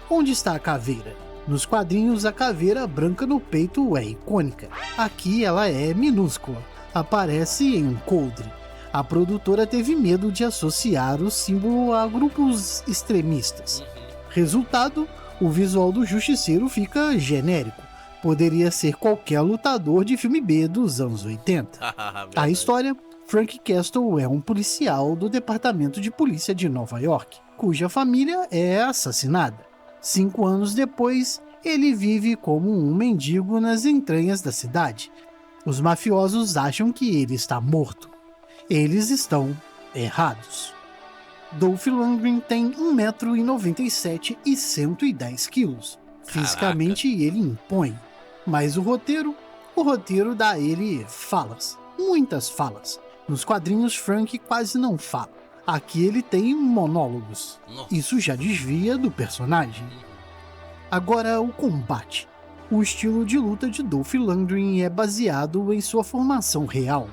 onde está a caveira? Nos quadrinhos, a caveira branca no peito é icônica. Aqui ela é minúscula, aparece em um coldre. A produtora teve medo de associar o símbolo a grupos extremistas. Resultado, o visual do Justiceiro fica genérico. Poderia ser qualquer lutador de filme B dos anos 80. A história: Frank Castle é um policial do Departamento de Polícia de Nova York, cuja família é assassinada. 5 anos depois, ele vive como um mendigo nas entranhas da cidade. Os mafiosos acham que ele está morto. Eles estão errados. Dolph Lundgren tem 1,97 m e 110 kg. Fisicamente ele impõe. Mas o roteiro dá a ele falas. Muitas falas. Nos quadrinhos, Frank quase não fala. Aqui ele tem monólogos. Isso já desvia do personagem. Agora, o combate. O estilo de luta de Dolph Lundgren é baseado em sua formação real.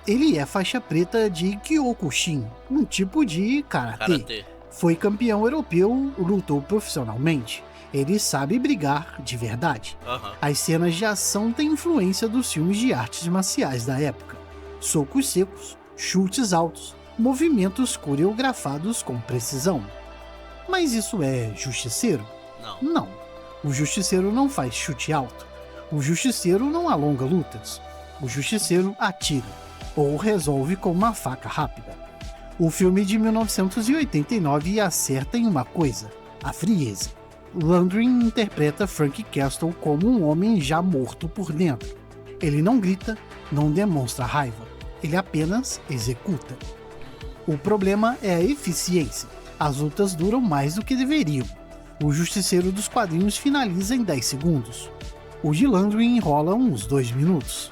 Ele é faixa preta de Kyokushin, um tipo de karatê. Foi campeão europeu, lutou profissionalmente. Ele sabe brigar de verdade. As cenas de ação têm influência dos filmes de artes marciais da época. Socos secos, chutes altos, movimentos coreografados com precisão. Mas isso é Justiceiro? Não. O Justiceiro não faz chute alto. O Justiceiro não alonga lutas. O Justiceiro atira, ou resolve com uma faca rápida. O filme de 1989 acerta em uma coisa: a frieza. Lundgren interpreta Frank Castle como um homem já morto por dentro. Ele não grita, não demonstra raiva, ele apenas executa. O problema é a eficiência. As lutas duram mais do que deveriam. O Justiceiro dos quadrinhos finaliza em 10 segundos. O de Lundgren enrola uns 2 minutos.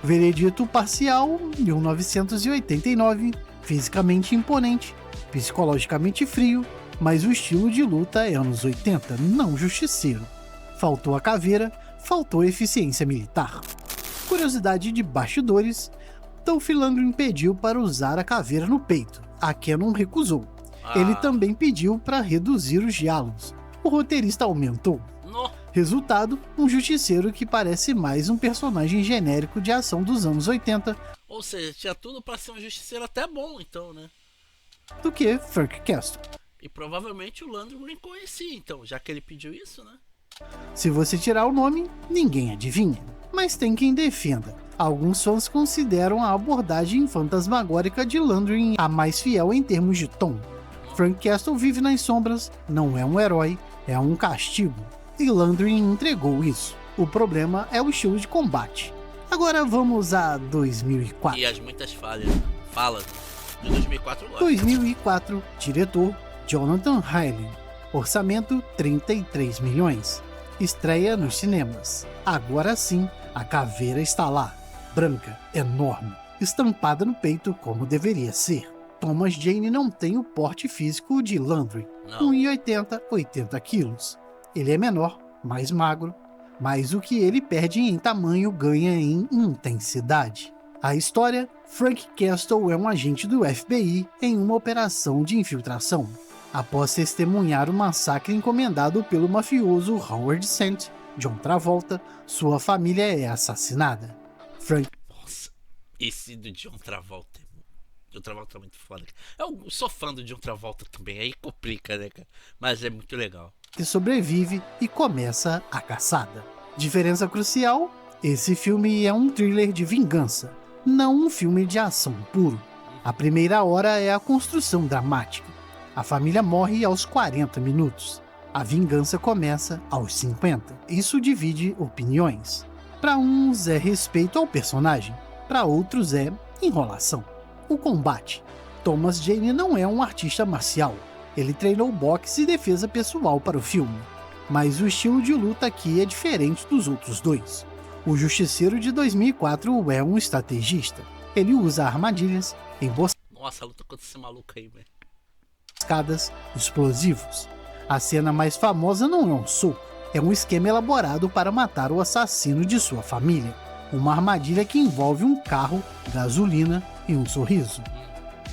Veredito parcial, 1989, fisicamente imponente, psicologicamente frio, mas o estilo de luta é anos 80, não Justiceiro. Faltou a caveira, faltou eficiência militar. Curiosidade de bastidores: Dolph Lundgren pediu para usar a caveira no peito. A Canon recusou. Ele também pediu para reduzir os diálogos. O roteirista aumentou. Resultado, um Justiceiro que parece mais um personagem genérico de ação dos anos 80. Ou seja, tinha tudo para ser um Justiceiro até bom, então, né? Do que Frank Castle. E provavelmente o Lundgren conhecia, então, já que ele pediu isso, né? Se você tirar o nome, ninguém adivinha. Mas tem quem defenda. Alguns fãs consideram a abordagem fantasmagórica de Lundgren a mais fiel em termos de tom. Frank Castle vive nas sombras, não é um herói, é um castigo. E Lundgren entregou isso. O problema é o estilo de combate. Agora vamos a 2004. E as muitas falas de 2004 agora. 2004, diretor Jonathan Hyland. Orçamento 33 milhões. Estreia nos cinemas. Agora sim, a caveira está lá. Branca, enorme, estampada no peito como deveria ser. Thomas Jane não tem o porte físico de Lundgren, 1,80 m, 80 quilos. Ele é menor, mais magro, mas o que ele perde em tamanho ganha em intensidade. A história: Frank Castle é um agente do FBI em uma operação de infiltração. Após testemunhar o massacre encomendado pelo mafioso Howard Sant, John Travolta, sua família é assassinada. Nossa, esse do John Travolta. John Travolta é muito foda. Eu sou fã do John Travolta também, aí complica, né, cara? Mas é muito legal. Que sobrevive e começa a caçada. Diferença crucial: esse filme é um thriller de vingança, não um filme de ação puro. A primeira hora é a construção dramática. A família morre aos 40 minutos. A vingança começa aos 50. Isso divide opiniões. Para uns é respeito ao personagem, para outros é enrolação. O combate: Thomas Jane não é um artista marcial. Ele treinou boxe e defesa pessoal para o filme. Mas o estilo de luta aqui é diferente dos outros dois. O Justiceiro de 2004 é um estrategista. Ele usa armadilhas, emboscadas. Nossa, a luta contra esse maluco aí, velho. Explosivos. A cena mais famosa não é um soco, é um esquema elaborado para matar o assassino de sua família. Uma armadilha que envolve um carro, gasolina e um sorriso.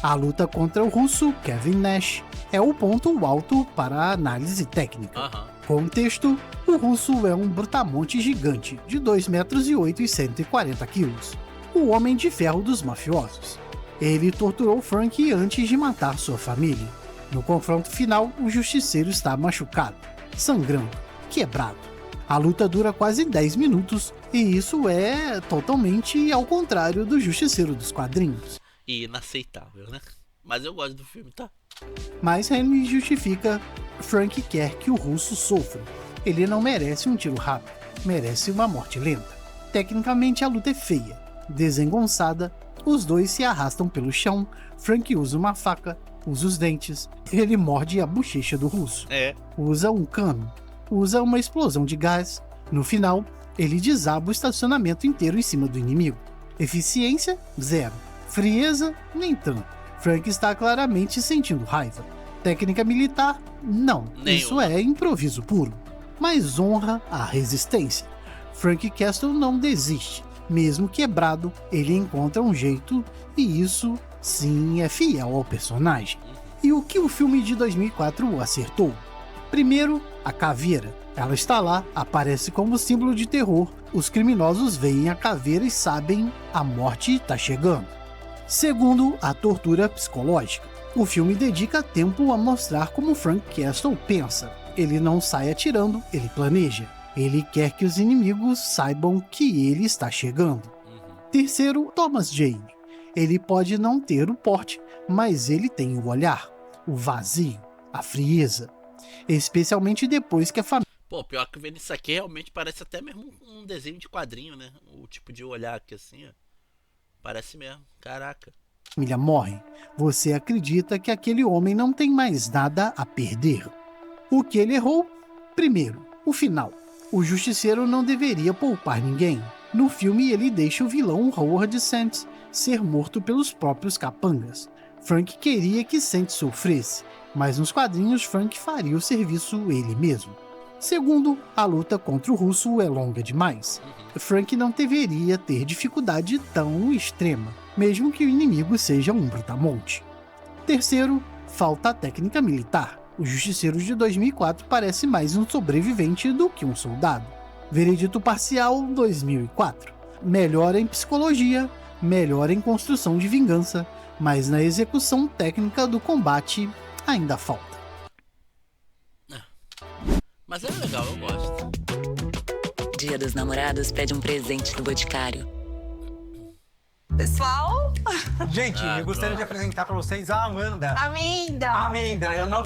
A luta contra o russo Kevin Nash é o ponto alto para a análise técnica. Contexto: o O russo é um brutamonte gigante, de 2,8 metros e 140 quilos, o homem de ferro dos mafiosos. Ele torturou Frank antes de matar sua família. No confronto final, o justiceiro está machucado, sangrando, quebrado. A luta dura quase 10 minutos, e isso é totalmente ao contrário do justiceiro dos quadrinhos. E inaceitável, né? Mas eu gosto do filme, tá? Mas Henry justifica: Frank quer que o russo sofra. Ele não merece um tiro rápido, merece uma morte lenta. Tecnicamente a luta é feia, desengonçada, os dois se arrastam pelo chão, Frank usa uma faca, usa os dentes, ele morde a bochecha do russo, usa um cano, usa uma explosão de gás. No final, ele desaba o estacionamento inteiro em cima do inimigo. Eficiência, 0. Frieza, nem tanto. Frank está claramente sentindo raiva. Técnica militar, não. Isso é improviso puro. Mas honra a resistência. Frank Castle não desiste. Mesmo quebrado, ele encontra um jeito, e isso, sim, é fiel ao personagem. E o que o filme de 2004 acertou? Primeiro, a caveira. Ela está lá, aparece como símbolo de terror. Os criminosos veem a caveira e sabem: a morte está chegando. Segundo, a tortura psicológica. O filme dedica tempo a mostrar como Frank Castle pensa. Ele não sai atirando, ele planeja. Ele quer que os inimigos saibam que ele está chegando. Terceiro, Thomas Jane. Ele pode não ter o porte, mas ele tem o olhar, o vazio, a frieza. Especialmente depois que a família... Pô, pior que vendo isso aqui, realmente parece até mesmo um desenho de quadrinho, né? O tipo de olhar aqui assim, ó. Parece mesmo, caraca. Família morre. Você acredita que aquele homem não tem mais nada a perder. O que ele errou? Primeiro, o final. O justiceiro não deveria poupar ninguém. No filme, ele deixa o vilão Howard Sands ser morto pelos próprios capangas. Frank queria que Sands sofresse, mas nos quadrinhos Frank faria o serviço ele mesmo. Segundo, a luta contra o russo é longa demais. Frank não deveria ter dificuldade tão extrema, mesmo que o inimigo seja um brutamonte. Terceiro, falta a técnica militar. O Justiceiro de 2004 parece mais um sobrevivente do que um soldado. Veredito parcial 2004. Melhor em psicologia, melhor em construção de vingança, mas na execução técnica do combate ainda falta. Mas é legal, eu gosto. Dia dos Namorados pede um presente do Boticário. Pessoal? Gente, eu gostaria de apresentar pra vocês a Amanda. Amanda, eu não...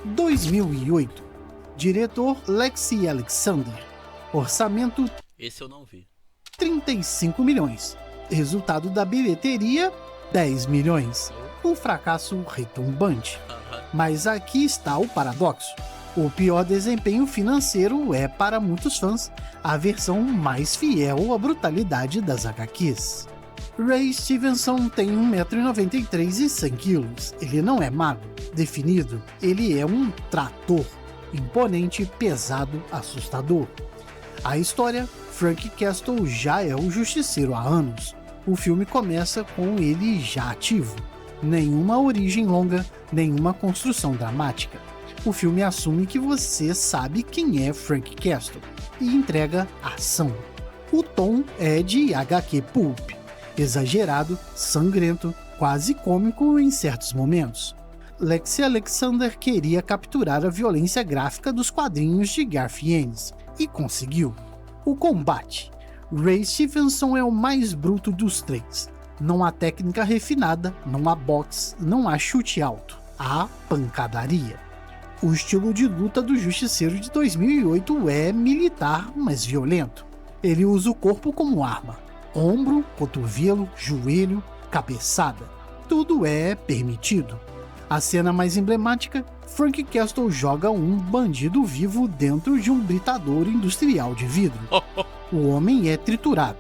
2008. Diretor Lexi Alexander. Orçamento... Esse eu não vi. 35 milhões. Resultado da bilheteria, 10 milhões. Um fracasso retumbante. Mas aqui está o paradoxo. O pior desempenho financeiro é, para muitos fãs, a versão mais fiel à brutalidade das HQs. Ray Stevenson tem 1,93 m e 100 kg. Ele não é magro, definido, ele é um trator. Imponente, pesado, assustador. A história, Frank Castle já é o Justiceiro há anos. O filme começa com ele já ativo. Nenhuma origem longa, nenhuma construção dramática. O filme assume que você sabe quem é Frank Castle e entrega ação. O tom é de HQ Pulp, exagerado, sangrento, quase cômico em certos momentos. Lexi Alexander queria capturar a violência gráfica dos quadrinhos de Garth Ennis, e conseguiu. O combate. Ray Stevenson é o mais bruto dos três. Não há técnica refinada, não há boxe, não há chute alto. Há pancadaria. O estilo de luta do Justiceiro de 2008 é militar, mas violento. Ele usa o corpo como arma. Ombro, cotovelo, joelho, cabeçada. Tudo é permitido. A cena mais emblemática, Frank Castle joga um bandido vivo dentro de um britador industrial de vidro. O homem é triturado,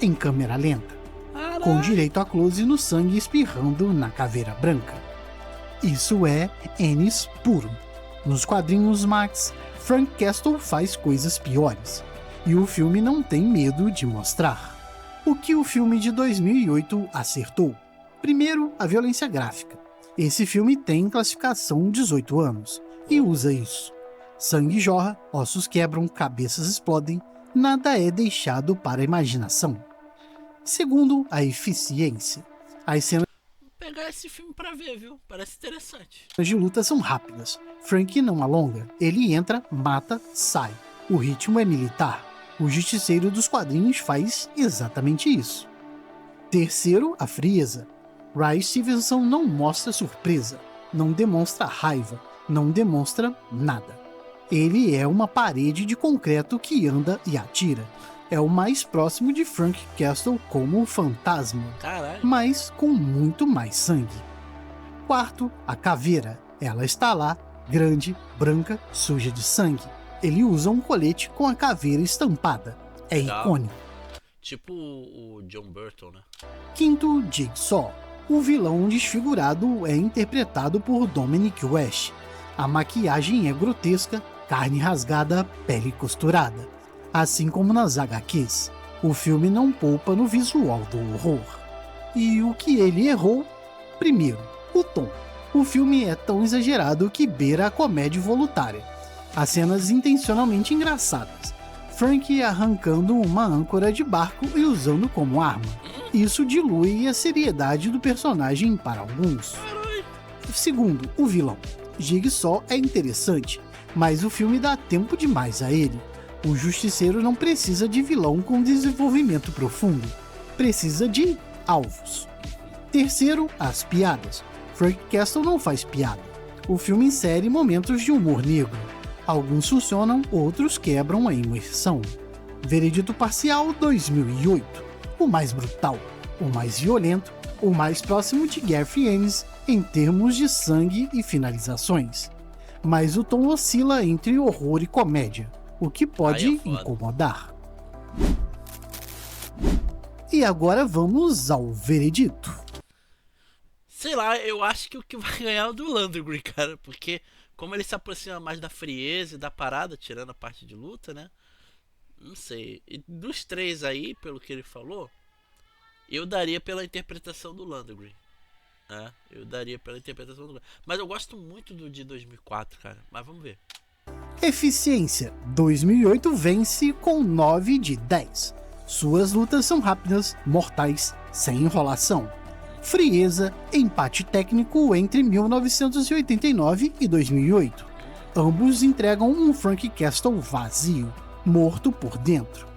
em câmera lenta, com direito a close no sangue espirrando na caveira branca. Isso é Ennis puro. Nos quadrinhos Max, Frank Castle faz coisas piores, e o filme não tem medo de mostrar. O que o filme de 2008 acertou? Primeiro, a violência gráfica. Esse filme tem classificação 18 anos, e usa isso. Sangue jorra, ossos quebram, cabeças explodem, nada é deixado para a imaginação. Segundo, a eficiência. As cenas Vou pegar esse filme pra ver, viu? Parece interessante. de luta são rápidas. Frank não alonga. Ele entra, mata, sai. O ritmo é militar. O Justiceiro dos quadrinhos faz exatamente isso. Terceiro, a frieza. Ray Stevenson não mostra surpresa, não demonstra raiva, não demonstra nada. Ele é uma parede de concreto que anda e atira. É o mais próximo de Frank Castle como fantasma, Caralho. mas com muito mais sangue. Quarto, a caveira. Ela está lá, grande, branca, suja de sangue. Ele usa um colete com a caveira estampada. É Legal. icônico. Tipo o John Burton, né? Quinto, Jigsaw. O vilão desfigurado é interpretado por Dominic West. A maquiagem é grotesca, carne rasgada, pele costurada. Assim como nas HQs, o filme não poupa no visual do horror. E o que ele errou? Primeiro, o tom. O filme é tão exagerado que beira a comédia voluntária. Há cenas intencionalmente engraçadas. Frank arrancando uma âncora de barco e usando como arma. Isso dilui a seriedade do personagem para alguns. Segundo, o vilão. Jigsaw é interessante, mas o filme dá tempo demais a ele. O Justiceiro não precisa de vilão com desenvolvimento profundo. Precisa de alvos. Terceiro, as piadas. Frank Castle não faz piada. O filme insere momentos de humor negro. Alguns funcionam, outros quebram a imersão. Veredito Parcial 2008. O mais brutal, o mais violento, o mais próximo de Garth Ennis em termos de sangue e finalizações. Mas o tom oscila entre horror e comédia, o que pode incomodar. E agora vamos ao veredito. Sei lá, eu acho que o que vai ganhar é o do Landry, cara, porque como ele se aproxima mais da frieza e da parada, tirando a parte de luta, né? Não sei. E dos três aí, pelo que ele falou, eu daria pela interpretação do Landry. Eu daria pela interpretação do Landry. Mas eu gosto muito do de 2004, cara. Mas vamos ver. Eficiência. 2008 vence com 9 de 10. Suas lutas são rápidas, mortais, sem enrolação. Frieza, empate técnico entre 1989 e 2008. Ambos entregam um Frank Castle vazio, morto por dentro.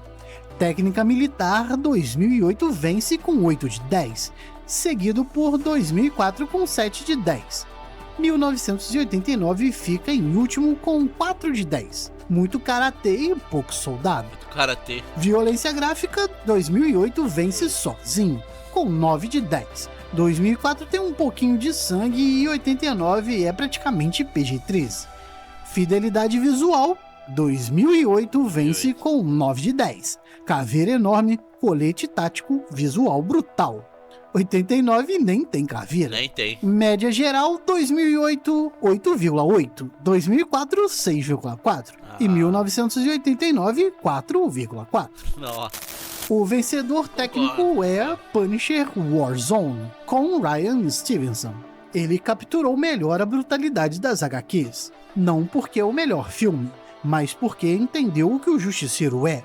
Técnica militar, 2008 vence com 8 de 10, seguido por 2004 com 7 de 10. 1989 fica em último com 4 de 10. Muito karatê e pouco soldado. Karatê. Violência gráfica, 2008 vence sozinho, com 9 de 10. 2004 tem um pouquinho de sangue e 89 é praticamente PG-13. Fidelidade visual, 2008 vence com 9 de 10. Caveira enorme, colete tático, visual brutal. 89 nem tem caveira. Nem tem. Média geral, 2008, 8,8. 2004, 6,4. E 1989, 4,4. Nossa. O vencedor técnico é Punisher Warzone, com Ryan Stevenson. Ele capturou melhor a brutalidade das HQs. Não porque é o melhor filme, mas porque entendeu o que o Justiceiro é.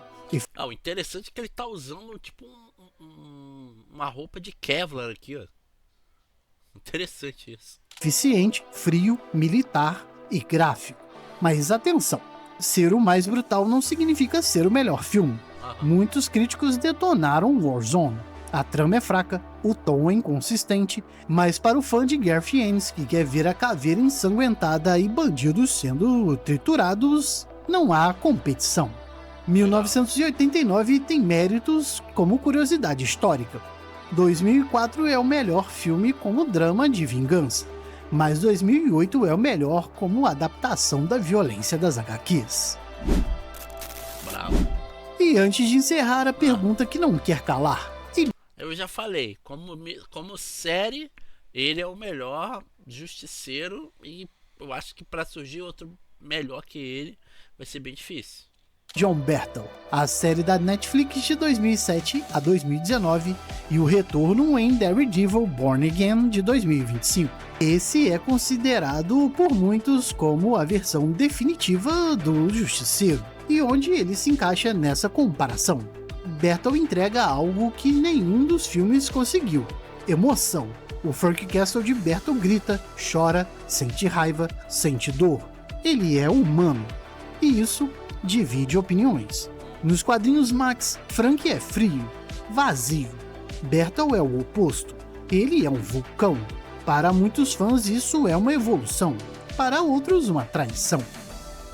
O interessante é que ele tá usando tipo uma roupa de Kevlar aqui, ó. Interessante isso. Eficiente, frio, militar e gráfico. Mas atenção, ser o mais brutal não significa ser o melhor filme. Muitos críticos detonaram Warzone. A trama é fraca, o tom é inconsistente, mas para o fã de Garth Ennis que quer ver a caveira ensanguentada e bandidos sendo triturados, não há competição. 1989 tem méritos como curiosidade histórica. 2004 é o melhor filme como drama de vingança, mas 2008 é o melhor como adaptação da violência das HQs. Bravo. E antes de encerrar, a pergunta que não quer calar. Eu já falei, como série, ele é o melhor Justiceiro e eu acho que para surgir outro melhor que ele vai ser bem difícil. John Bertal, a série da Netflix de 2007 a 2019 e o retorno em Daredevil Born Again de 2025. Esse é considerado por muitos como a versão definitiva do Justiceiro, e onde ele se encaixa nessa comparação. Bertal entrega algo que nenhum dos filmes conseguiu: emoção. O Frank Castle de Bertal grita, chora, sente raiva, sente dor. Ele é humano, e isso divide opiniões. Nos quadrinhos Max, Frank é frio, vazio. Bertal é o oposto. Ele é um vulcão. Para muitos fãs isso é uma evolução, para outros uma traição.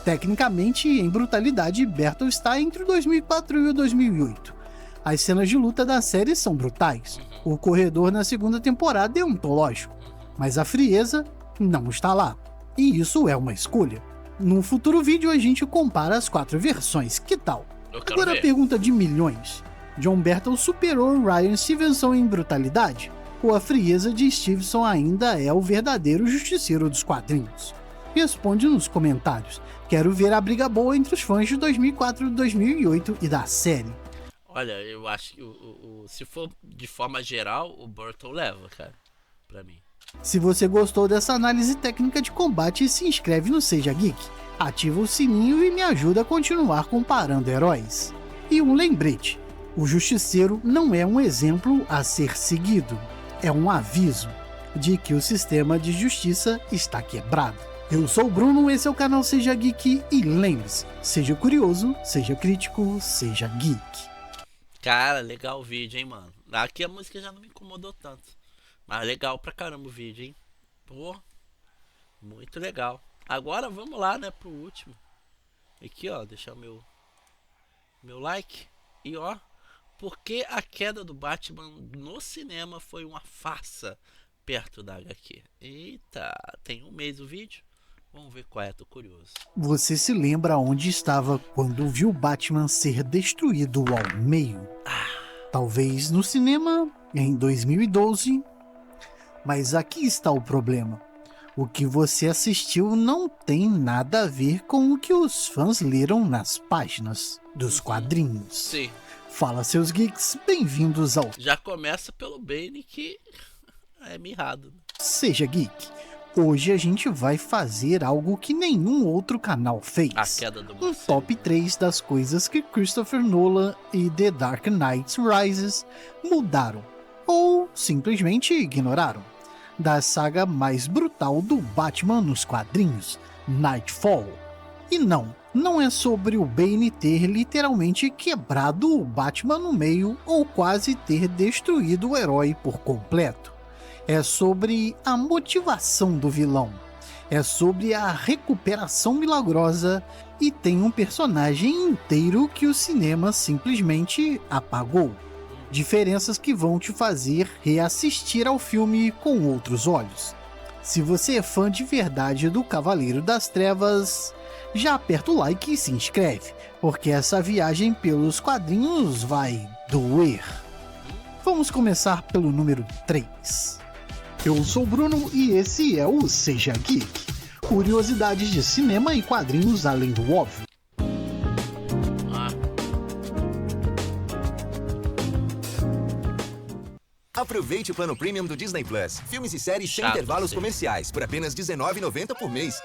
Tecnicamente, em brutalidade, Bertal está entre o 2004 e o 2008. As cenas de luta da série são brutais. O corredor na segunda temporada é ontológico, mas a frieza não está lá. E isso é uma escolha. No futuro vídeo a gente compara as 4 versões, que tal? Agora a pergunta de milhões: John Bertal superou Ryan Stevenson em brutalidade? Ou a frieza de Stevenson ainda é o verdadeiro justiceiro dos quadrinhos? Responde nos comentários. Quero ver a briga boa entre os fãs de 2004, 2008 e da série. Olha, eu acho que se for de forma geral, o Bertal leva, cara, pra mim. Se você gostou dessa análise técnica de combate, se inscreve no Seja Geek, ativa o sininho e me ajuda a continuar comparando heróis. E um lembrete: o Justiceiro não é um exemplo a ser seguido, é um aviso de que o sistema de justiça está quebrado. Eu sou o Bruno, esse é o canal Seja Geek e lembre-se, seja curioso, seja crítico, seja geek. Cara, legal o vídeo, hein, mano. Aqui a música já não me incomodou tanto. Mas legal pra caramba o vídeo, hein? Pô, muito legal. Agora vamos lá, né, pro último. Aqui, ó, deixar o meu like. E ó, por que a queda do Batman no cinema foi uma farsa perto da HQ? Eita, tem um mês o vídeo. Vamos ver qual é, tô curioso. Você se lembra onde estava quando viu Batman ser destruído ao meio? Talvez no cinema, em 2012... Mas aqui está o problema. O que você assistiu não tem nada a ver com o que os fãs leram nas páginas dos quadrinhos. Sim. Fala, seus geeks, bem-vindos ao... Já começa pelo Bane, que é mirrado. Seja Geek. Hoje a gente vai fazer algo que nenhum outro canal fez. A queda do Um top 3 das coisas que Christopher Nolan e The Dark Knight Rises mudaram, ou simplesmente ignoraram, da saga mais brutal do Batman nos quadrinhos, Nightfall. E não é sobre o Bane ter literalmente quebrado o Batman no meio ou quase ter destruído o herói por completo. É sobre a motivação do vilão. É sobre a recuperação milagrosa e tem um personagem inteiro que o cinema simplesmente apagou. Diferenças que vão te fazer reassistir ao filme com outros olhos. Se você é fã de verdade do Cavaleiro das Trevas, já aperta o like e se inscreve, porque essa viagem pelos quadrinhos vai doer. Vamos começar pelo número 3. Eu sou o Bruno e esse é o Seja Geek. Curiosidades de cinema e quadrinhos além do óbvio. Aproveite o plano premium do Disney Plus. Filmes e séries sem intervalos comerciais por apenas R$19,90 por mês.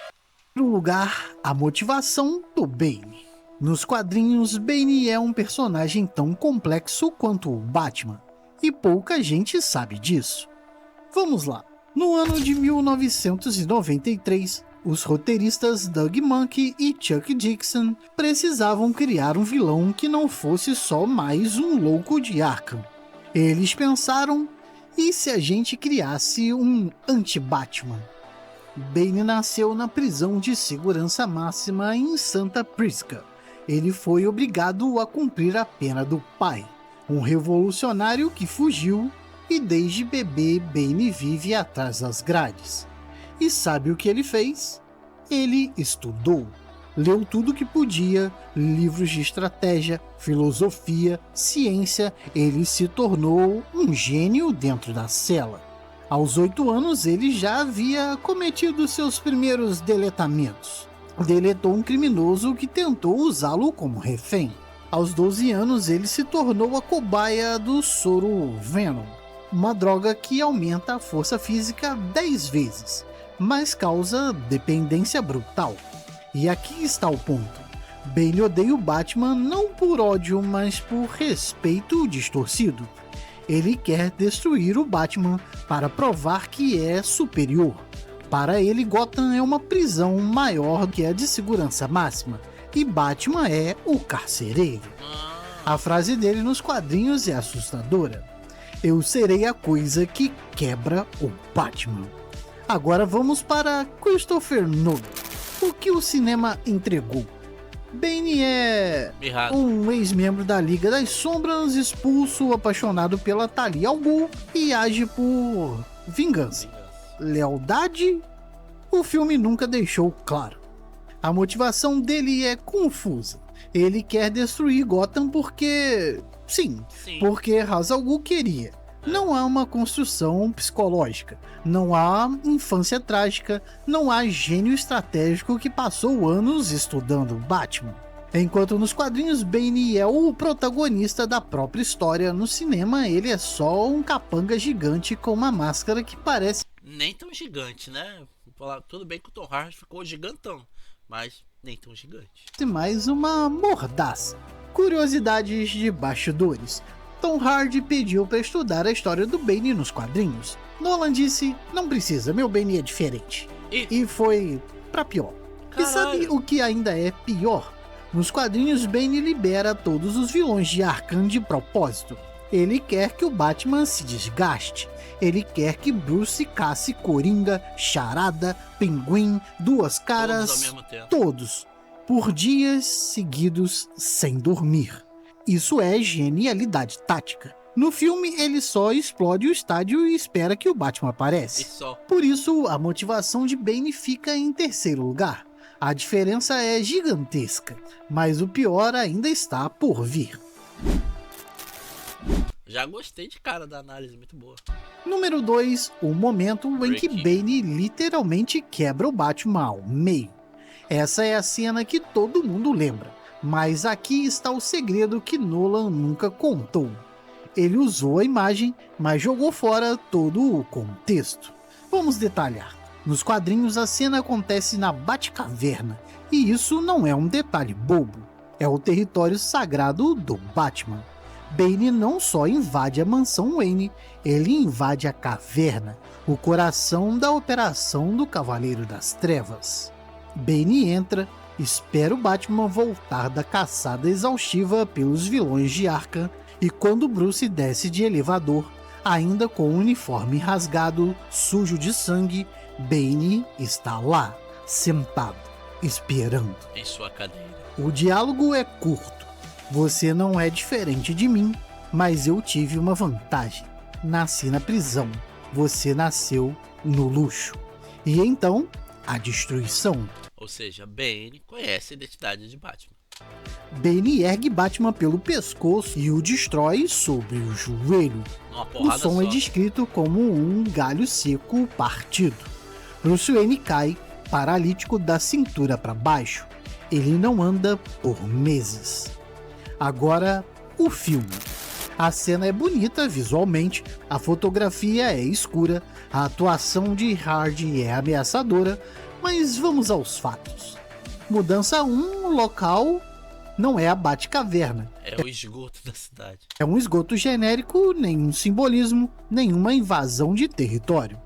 No lugar, a motivação do Bane. Nos quadrinhos, Bane é um personagem tão complexo quanto o Batman, e pouca gente sabe disso. Vamos lá. No ano de 1993, os roteiristas Doug Mahnke e Chuck Dixon precisavam criar um vilão que não fosse só mais um louco de Arkham. Eles pensaram, e se a gente criasse um anti-Batman? Bane nasceu na prisão de segurança máxima em Santa Prisca. Ele foi obrigado a cumprir a pena do pai, um revolucionário que fugiu, e desde bebê Bane vive atrás das grades. E sabe o que ele fez? Ele estudou. Leu tudo que podia, livros de estratégia, filosofia, ciência. Ele se tornou um gênio dentro da cela. Aos 8 anos ele já havia cometido seus primeiros deletamentos. deletou um criminoso que tentou usá-lo como refém. Aos 12 anos, ele se tornou a cobaia do soro Venom, uma droga que aumenta a força física 10 vezes, mas causa dependência brutal. E aqui está o ponto. Bane odeia o Batman não por ódio, mas por respeito distorcido. Ele quer destruir o Batman para provar que é superior. Para ele, Gotham é uma prisão maior que a de segurança máxima, e Batman é o carcereiro. A frase dele nos quadrinhos é assustadora. Eu serei a coisa que quebra o Batman. Agora vamos para Christopher Nolan. O que o cinema entregou? Bane é um ex-membro da Liga das Sombras, expulso, apaixonado pela Talia al Ghul e age por vingança. Lealdade? O filme nunca deixou claro. A motivação dele é confusa. Ele quer destruir Gotham porque... Sim. Porque Ra's al Ghul queria. Não há uma construção psicológica, não há infância trágica, não há gênio estratégico que passou anos estudando Batman. Enquanto nos quadrinhos Bane é o protagonista da própria história, no cinema ele é só um capanga gigante com uma máscara que parece... Nem tão gigante, né? Tudo bem que o Tom Hardy ficou gigantão, mas nem tão gigante. Mais uma mordaça. Curiosidades de bastidores. Tom Hardy pediu para estudar a história do Bane nos quadrinhos. Nolan disse, não precisa, meu Bane é diferente. E foi pra pior. Caralho. E sabe o que ainda é pior? Nos quadrinhos, Bane libera todos os vilões de Arkham de propósito. Ele quer que o Batman se desgaste. Ele quer que Bruce casse Coringa, Charada, Pinguim, Duas Caras, todos ao mesmo tempo. Todos, por dias seguidos sem dormir. Isso é genialidade tática. No filme, ele só explode o estádio e espera que o Batman apareça. Por isso, a motivação de Bane fica em terceiro lugar. A diferença é gigantesca, mas o pior ainda está por vir. Já gostei de cara da análise, muito boa. Número 2, o momento em que Bane literalmente quebra o Batman ao meio. Essa é a cena que todo mundo lembra. Mas aqui está o segredo que Nolan nunca contou. Ele usou a imagem, mas jogou fora todo o contexto. Vamos detalhar. Nos quadrinhos a cena acontece na Batcaverna, e isso não é um detalhe bobo. É o território sagrado do Batman. Bane não só invade a mansão Wayne, ele invade a caverna, o coração da operação do Cavaleiro das Trevas. Bane entra, espera o Batman voltar da caçada exaustiva pelos vilões de Arkham, e quando Bruce desce de elevador, ainda com o uniforme rasgado, sujo de sangue, Bane está lá, sentado, esperando. Em sua cadeira. O diálogo é curto. Você não é diferente de mim, mas eu tive uma vantagem. Nasci na prisão. Você nasceu no luxo. E então, a destruição. Ou seja, Bane conhece a identidade de Batman. Bane ergue Batman pelo pescoço e o destrói sobre o joelho. O som é descrito como um galho seco partido. Bruce Wayne cai, paralítico da cintura para baixo. Ele não anda por meses. Agora, o filme. A cena é bonita visualmente, a fotografia é escura, a atuação de Hardy é ameaçadora, mas vamos aos fatos. Mudança 1, o local não é a Batcaverna. É o esgoto da cidade. É um esgoto genérico, nenhum simbolismo, nenhuma invasão de território.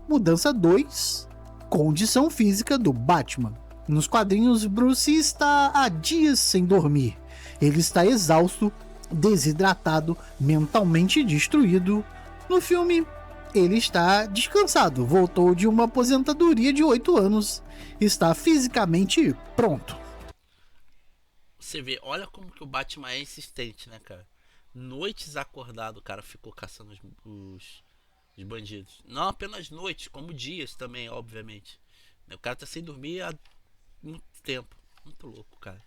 Mudança 2, condição física do Batman. Nos quadrinhos, Bruce está há dias sem dormir. Ele está exausto, desidratado, mentalmente destruído. No filme, ele está descansado, voltou de uma aposentadoria de 8 anos, está fisicamente pronto. Você vê, olha como que o Batman é insistente, né, cara? Noites acordado, o cara ficou caçando os bandidos. Não apenas noites, como dias também, obviamente. O cara tá sem dormir há muito tempo. Muito louco, cara.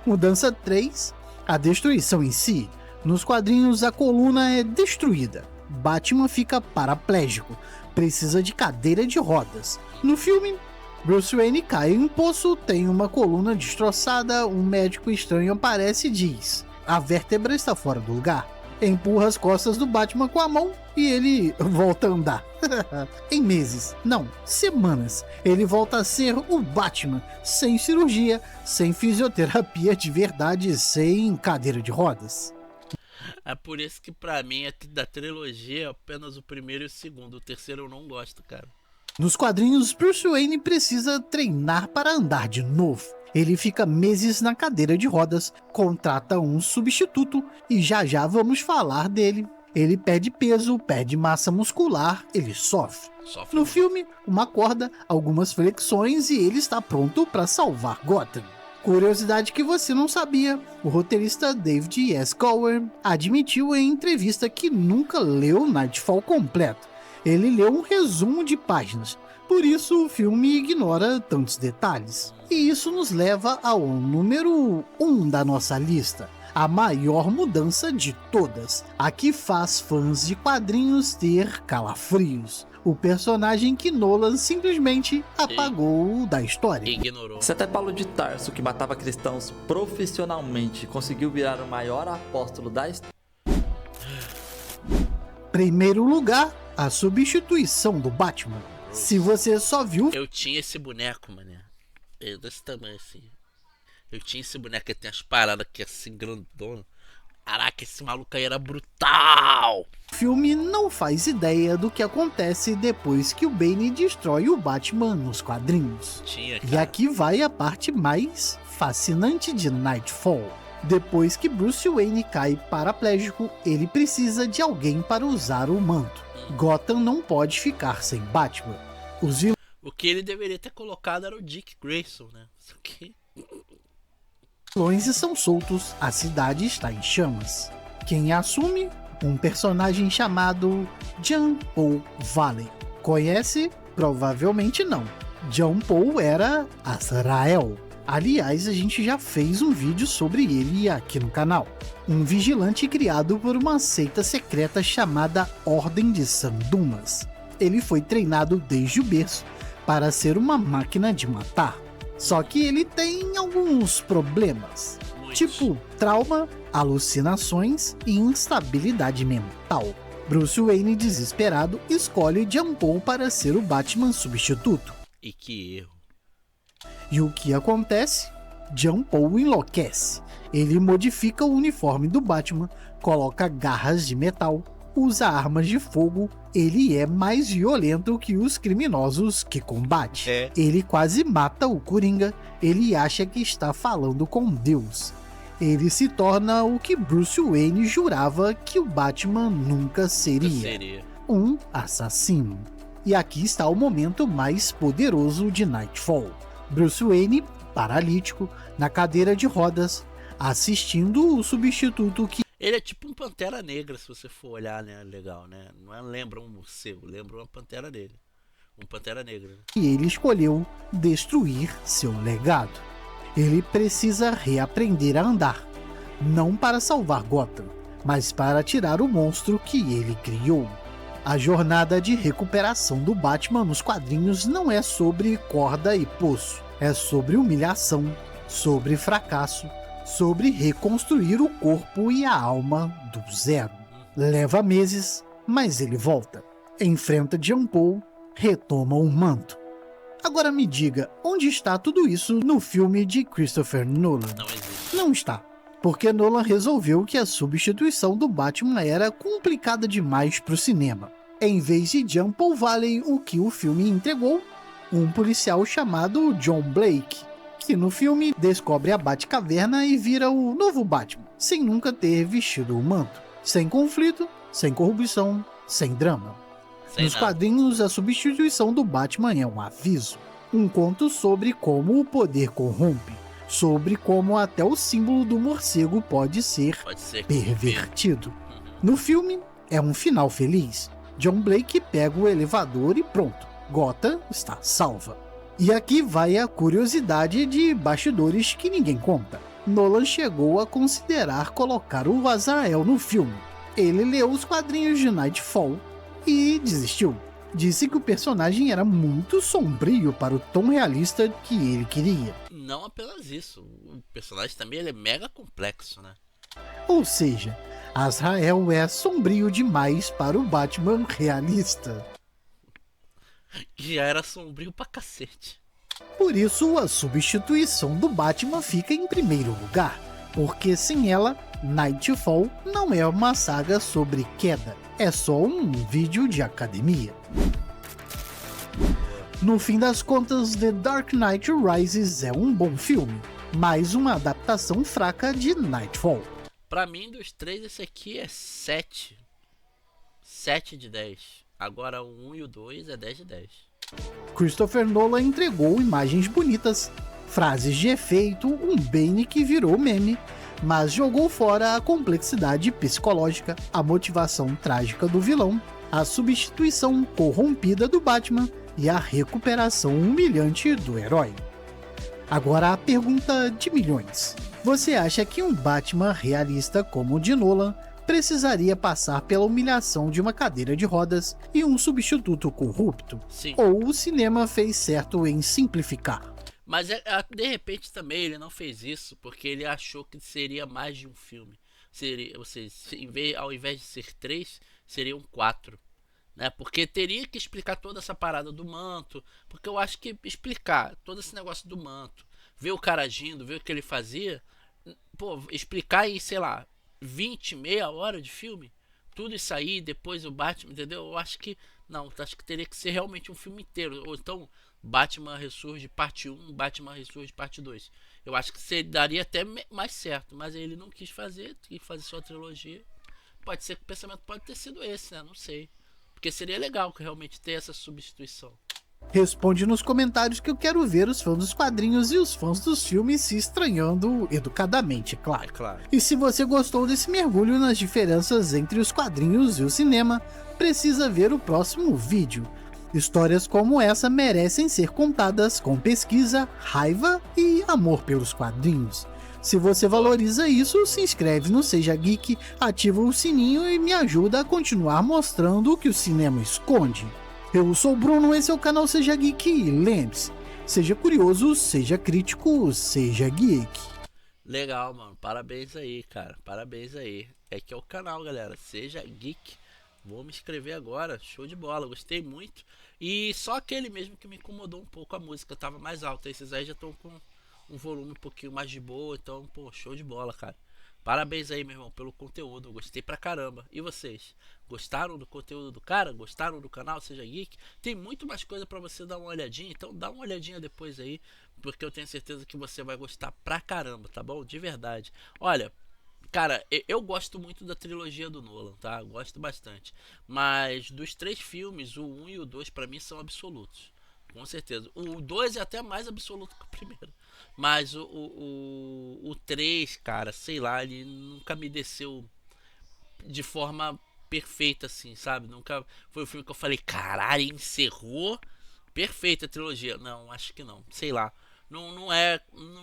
Mudança 3, a destruição em si. Nos quadrinhos, a coluna é destruída. Batman fica paraplégico, precisa de cadeira de rodas. No filme, Bruce Wayne cai em um poço, tem uma coluna destroçada, um médico estranho aparece e diz: a vértebra está fora do lugar. Empurra as costas do Batman com a mão e ele volta a andar. Em meses, não, semanas, ele volta a ser o Batman, sem cirurgia, sem fisioterapia de verdade, sem cadeira de rodas. É por isso que pra mim, da trilogia, apenas o primeiro e o segundo. O terceiro eu não gosto, cara. Nos quadrinhos, Bruce Wayne precisa treinar para andar de novo. Ele fica meses na cadeira de rodas, contrata um substituto e já vamos falar dele. Ele perde peso, perde massa muscular, ele sofre. No filme, uma corda, algumas flexões e ele está pronto para salvar Gotham. Curiosidade que você não sabia, o roteirista David S. Gower admitiu em entrevista que nunca leu Nightfall completo. Ele leu um resumo de páginas, por isso o filme ignora tantos detalhes. E isso nos leva ao número 1 da nossa lista, a maior mudança de todas, a que faz fãs de quadrinhos ter calafrios. O personagem que Nolan simplesmente apagou da história. Ignorou. Se até Paulo de Tarso, que matava cristãos profissionalmente, conseguiu virar o maior apóstolo da história. Primeiro lugar, a substituição do Batman. Se você só viu... Eu tinha esse boneco, mané. Desse tamanho assim. Eu tinha esse boneco que tem as paradas aqui assim, grandona. Caraca, esse maluco aí era brutal! O filme não faz ideia do que acontece depois que o Bane destrói o Batman nos quadrinhos. E aqui vai a parte mais fascinante de Nightfall. Depois que Bruce Wayne cai paraplégico, ele precisa de alguém para usar o manto. Gotham não pode ficar sem Batman. O que ele deveria ter colocado era o Dick Grayson, né? Isso aqui... vilões são soltos, a cidade está em chamas. Quem assume? Um personagem chamado Jean Paul Valley. Conhece? Provavelmente não. Jean Paul era Azrael. Aliás, a gente já fez um vídeo sobre ele aqui no canal. Um vigilante criado por uma seita secreta chamada Ordem de Sandumas. Ele foi treinado desde o berço para ser uma máquina de matar. Só que ele tem alguns problemas, tipo trauma, alucinações e instabilidade mental. Bruce Wayne, desesperado, escolhe Jean Paul para ser o Batman substituto. E que erro. E o que acontece? Jean Paul enlouquece. Ele modifica o uniforme do Batman, coloca garras de metal, usa armas de fogo. Ele é mais violento que os criminosos que combate. Ele quase mata o Coringa. Ele acha que está falando com Deus. Ele se torna o que Bruce Wayne jurava que o Batman nunca seria. Um assassino. E aqui está o momento mais poderoso de Nightfall. Bruce Wayne, paralítico, na cadeira de rodas, assistindo o substituto que... Ele é tipo um Pantera Negra, se você for olhar, né? Legal, né? Não é, lembra um morcego, lembra uma Pantera Negra. Um Pantera Negra. E ele escolheu destruir seu legado. Ele precisa reaprender a andar. Não para salvar Gotham, mas para tirar o monstro que ele criou. A jornada de recuperação do Batman nos quadrinhos não é sobre corda e poço. É sobre humilhação, sobre fracasso, sobre reconstruir o corpo e a alma do zero. Leva meses, mas ele volta. Enfrenta Jean Paul, retoma o manto. Agora me diga, onde está tudo isso no filme de Christopher Nolan? Não está, porque Nolan resolveu que a substituição do Batman era complicada demais para o cinema. Em vez de Jean Paul Valley, o que o filme entregou? Um policial chamado John Blake, que no filme descobre a Batcaverna e vira o novo Batman, sem nunca ter vestido o manto. Sem conflito, sem corrupção, sem drama. Nos quadrinhos, a substituição do Batman é um aviso. Um conto sobre como o poder corrompe. Sobre como até o símbolo do morcego pode ser pervertido. No filme, é um final feliz. John Blake pega o elevador e pronto. Gotham está salva. E aqui vai a curiosidade de bastidores que ninguém conta. Nolan chegou a considerar colocar o Azrael no filme. Ele leu os quadrinhos de Nightfall e desistiu. disse que o personagem era muito sombrio para o tom realista que ele queria. Não apenas isso, o personagem também ele é mega complexo, né? Ou seja, Azrael é sombrio demais para o Batman realista. Que já era sombrio pra cacete. Por isso, a substituição do Batman fica em primeiro lugar, porque sem ela, Nightfall não é uma saga sobre queda, é só um vídeo de academia. No fim das contas, The Dark Knight Rises é um bom filme, mas uma adaptação fraca de Nightfall. Pra mim, dos três, esse aqui é 7. 7 de 10. Agora o 1 e o 2 é 10 de 10. Christopher Nolan entregou imagens bonitas, frases de efeito, um Bane que virou meme, mas jogou fora a complexidade psicológica, a motivação trágica do vilão, a substituição corrompida do Batman e a recuperação humilhante do herói. Agora a pergunta de milhões. Você acha que um Batman realista como o de Nolan precisaria passar pela humilhação de uma cadeira de rodas e um substituto corrupto? Sim. Ou o cinema fez certo em simplificar? Mas de repente também ele não fez isso porque ele achou que seria mais de um filme. Ou seja, ao invés de ser 3, seriam 4. Né? Porque teria que explicar toda essa parada do manto. Porque eu acho que explicar todo esse negócio do manto, ver o cara agindo, ver o que ele fazia, pô, explicar em, sei lá, 20, meia hora de filme, tudo isso aí, depois o Batman, entendeu? Eu acho que não, acho que teria que ser realmente um filme inteiro. Ou então Batman Ressurge parte 1, Batman Ressurge parte 2. Eu acho que daria até mais certo, mas ele não quis fazer sua trilogia. Pode ser que o pensamento pode ter sido esse, né? Não sei. Porque seria legal que realmente ter essa substituição. Responde nos comentários que eu quero ver os fãs dos quadrinhos e os fãs dos filmes se estranhando educadamente, claro. É claro. E se você gostou desse mergulho nas diferenças entre os quadrinhos e o cinema, precisa ver o próximo vídeo. Histórias como essa merecem ser contadas com pesquisa, raiva e amor pelos quadrinhos. Se você valoriza isso, se inscreve no Seja Geek, ativa o sininho e me ajuda a continuar mostrando o que o cinema esconde. Eu sou o Bruno, esse é o canal Seja Geek e lembre-se, seja curioso, seja crítico, seja geek. Legal, mano, parabéns aí, cara, parabéns aí. É que é o canal, galera, Seja Geek. Vou me inscrever agora, show de bola, gostei muito. E só aquele mesmo que me incomodou um pouco, a música tava mais alta. Esses aí já estão com um volume um pouquinho mais de boa, então, pô, show de bola, cara. Parabéns aí, meu irmão, pelo conteúdo, eu gostei pra caramba. E vocês? Gostaram do conteúdo do cara? Gostaram do canal Seja Geek? Tem muito mais coisa pra você dar uma olhadinha, então dá uma olhadinha depois aí, porque eu tenho certeza que você vai gostar pra caramba, tá bom? De verdade. Olha, cara, eu gosto muito da trilogia do Nolan, tá? Gosto bastante. Mas dos 3 filmes, o 1 e o 2 pra mim são absolutos. Com certeza. O 2 é até mais absoluto que o primeiro. Mas o 3, cara, sei lá, ele nunca me desceu de forma perfeita, assim, sabe? Nunca foi o filme que eu falei, caralho, encerrou perfeita a trilogia. Não, acho que não, sei lá. Não é.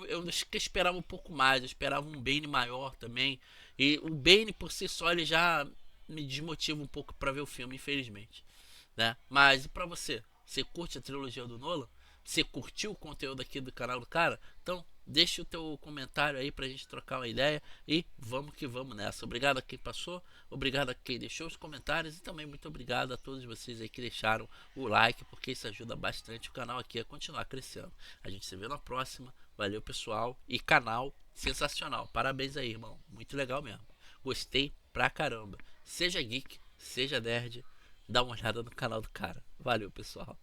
Eu acho que eu esperava um pouco mais, eu esperava um Bane maior também. E o Bane por si só ele já me desmotiva um pouco pra ver o filme, infelizmente. Né? Mas e pra você? Você curte a trilogia do Nolan? Você curtiu o conteúdo aqui do canal do cara? Então deixa o teu comentário aí pra gente trocar uma ideia. E vamos que vamos nessa. Obrigado a quem passou, obrigado a quem deixou os comentários. E também muito obrigado a todos vocês aí que deixaram o like, porque isso ajuda bastante o canal aqui a continuar crescendo. A gente se vê na próxima. Valeu, pessoal. E canal sensacional. Parabéns aí, irmão. Muito legal mesmo. Gostei pra caramba. Seja geek, seja nerd, dá uma olhada no canal do cara. Valeu, pessoal.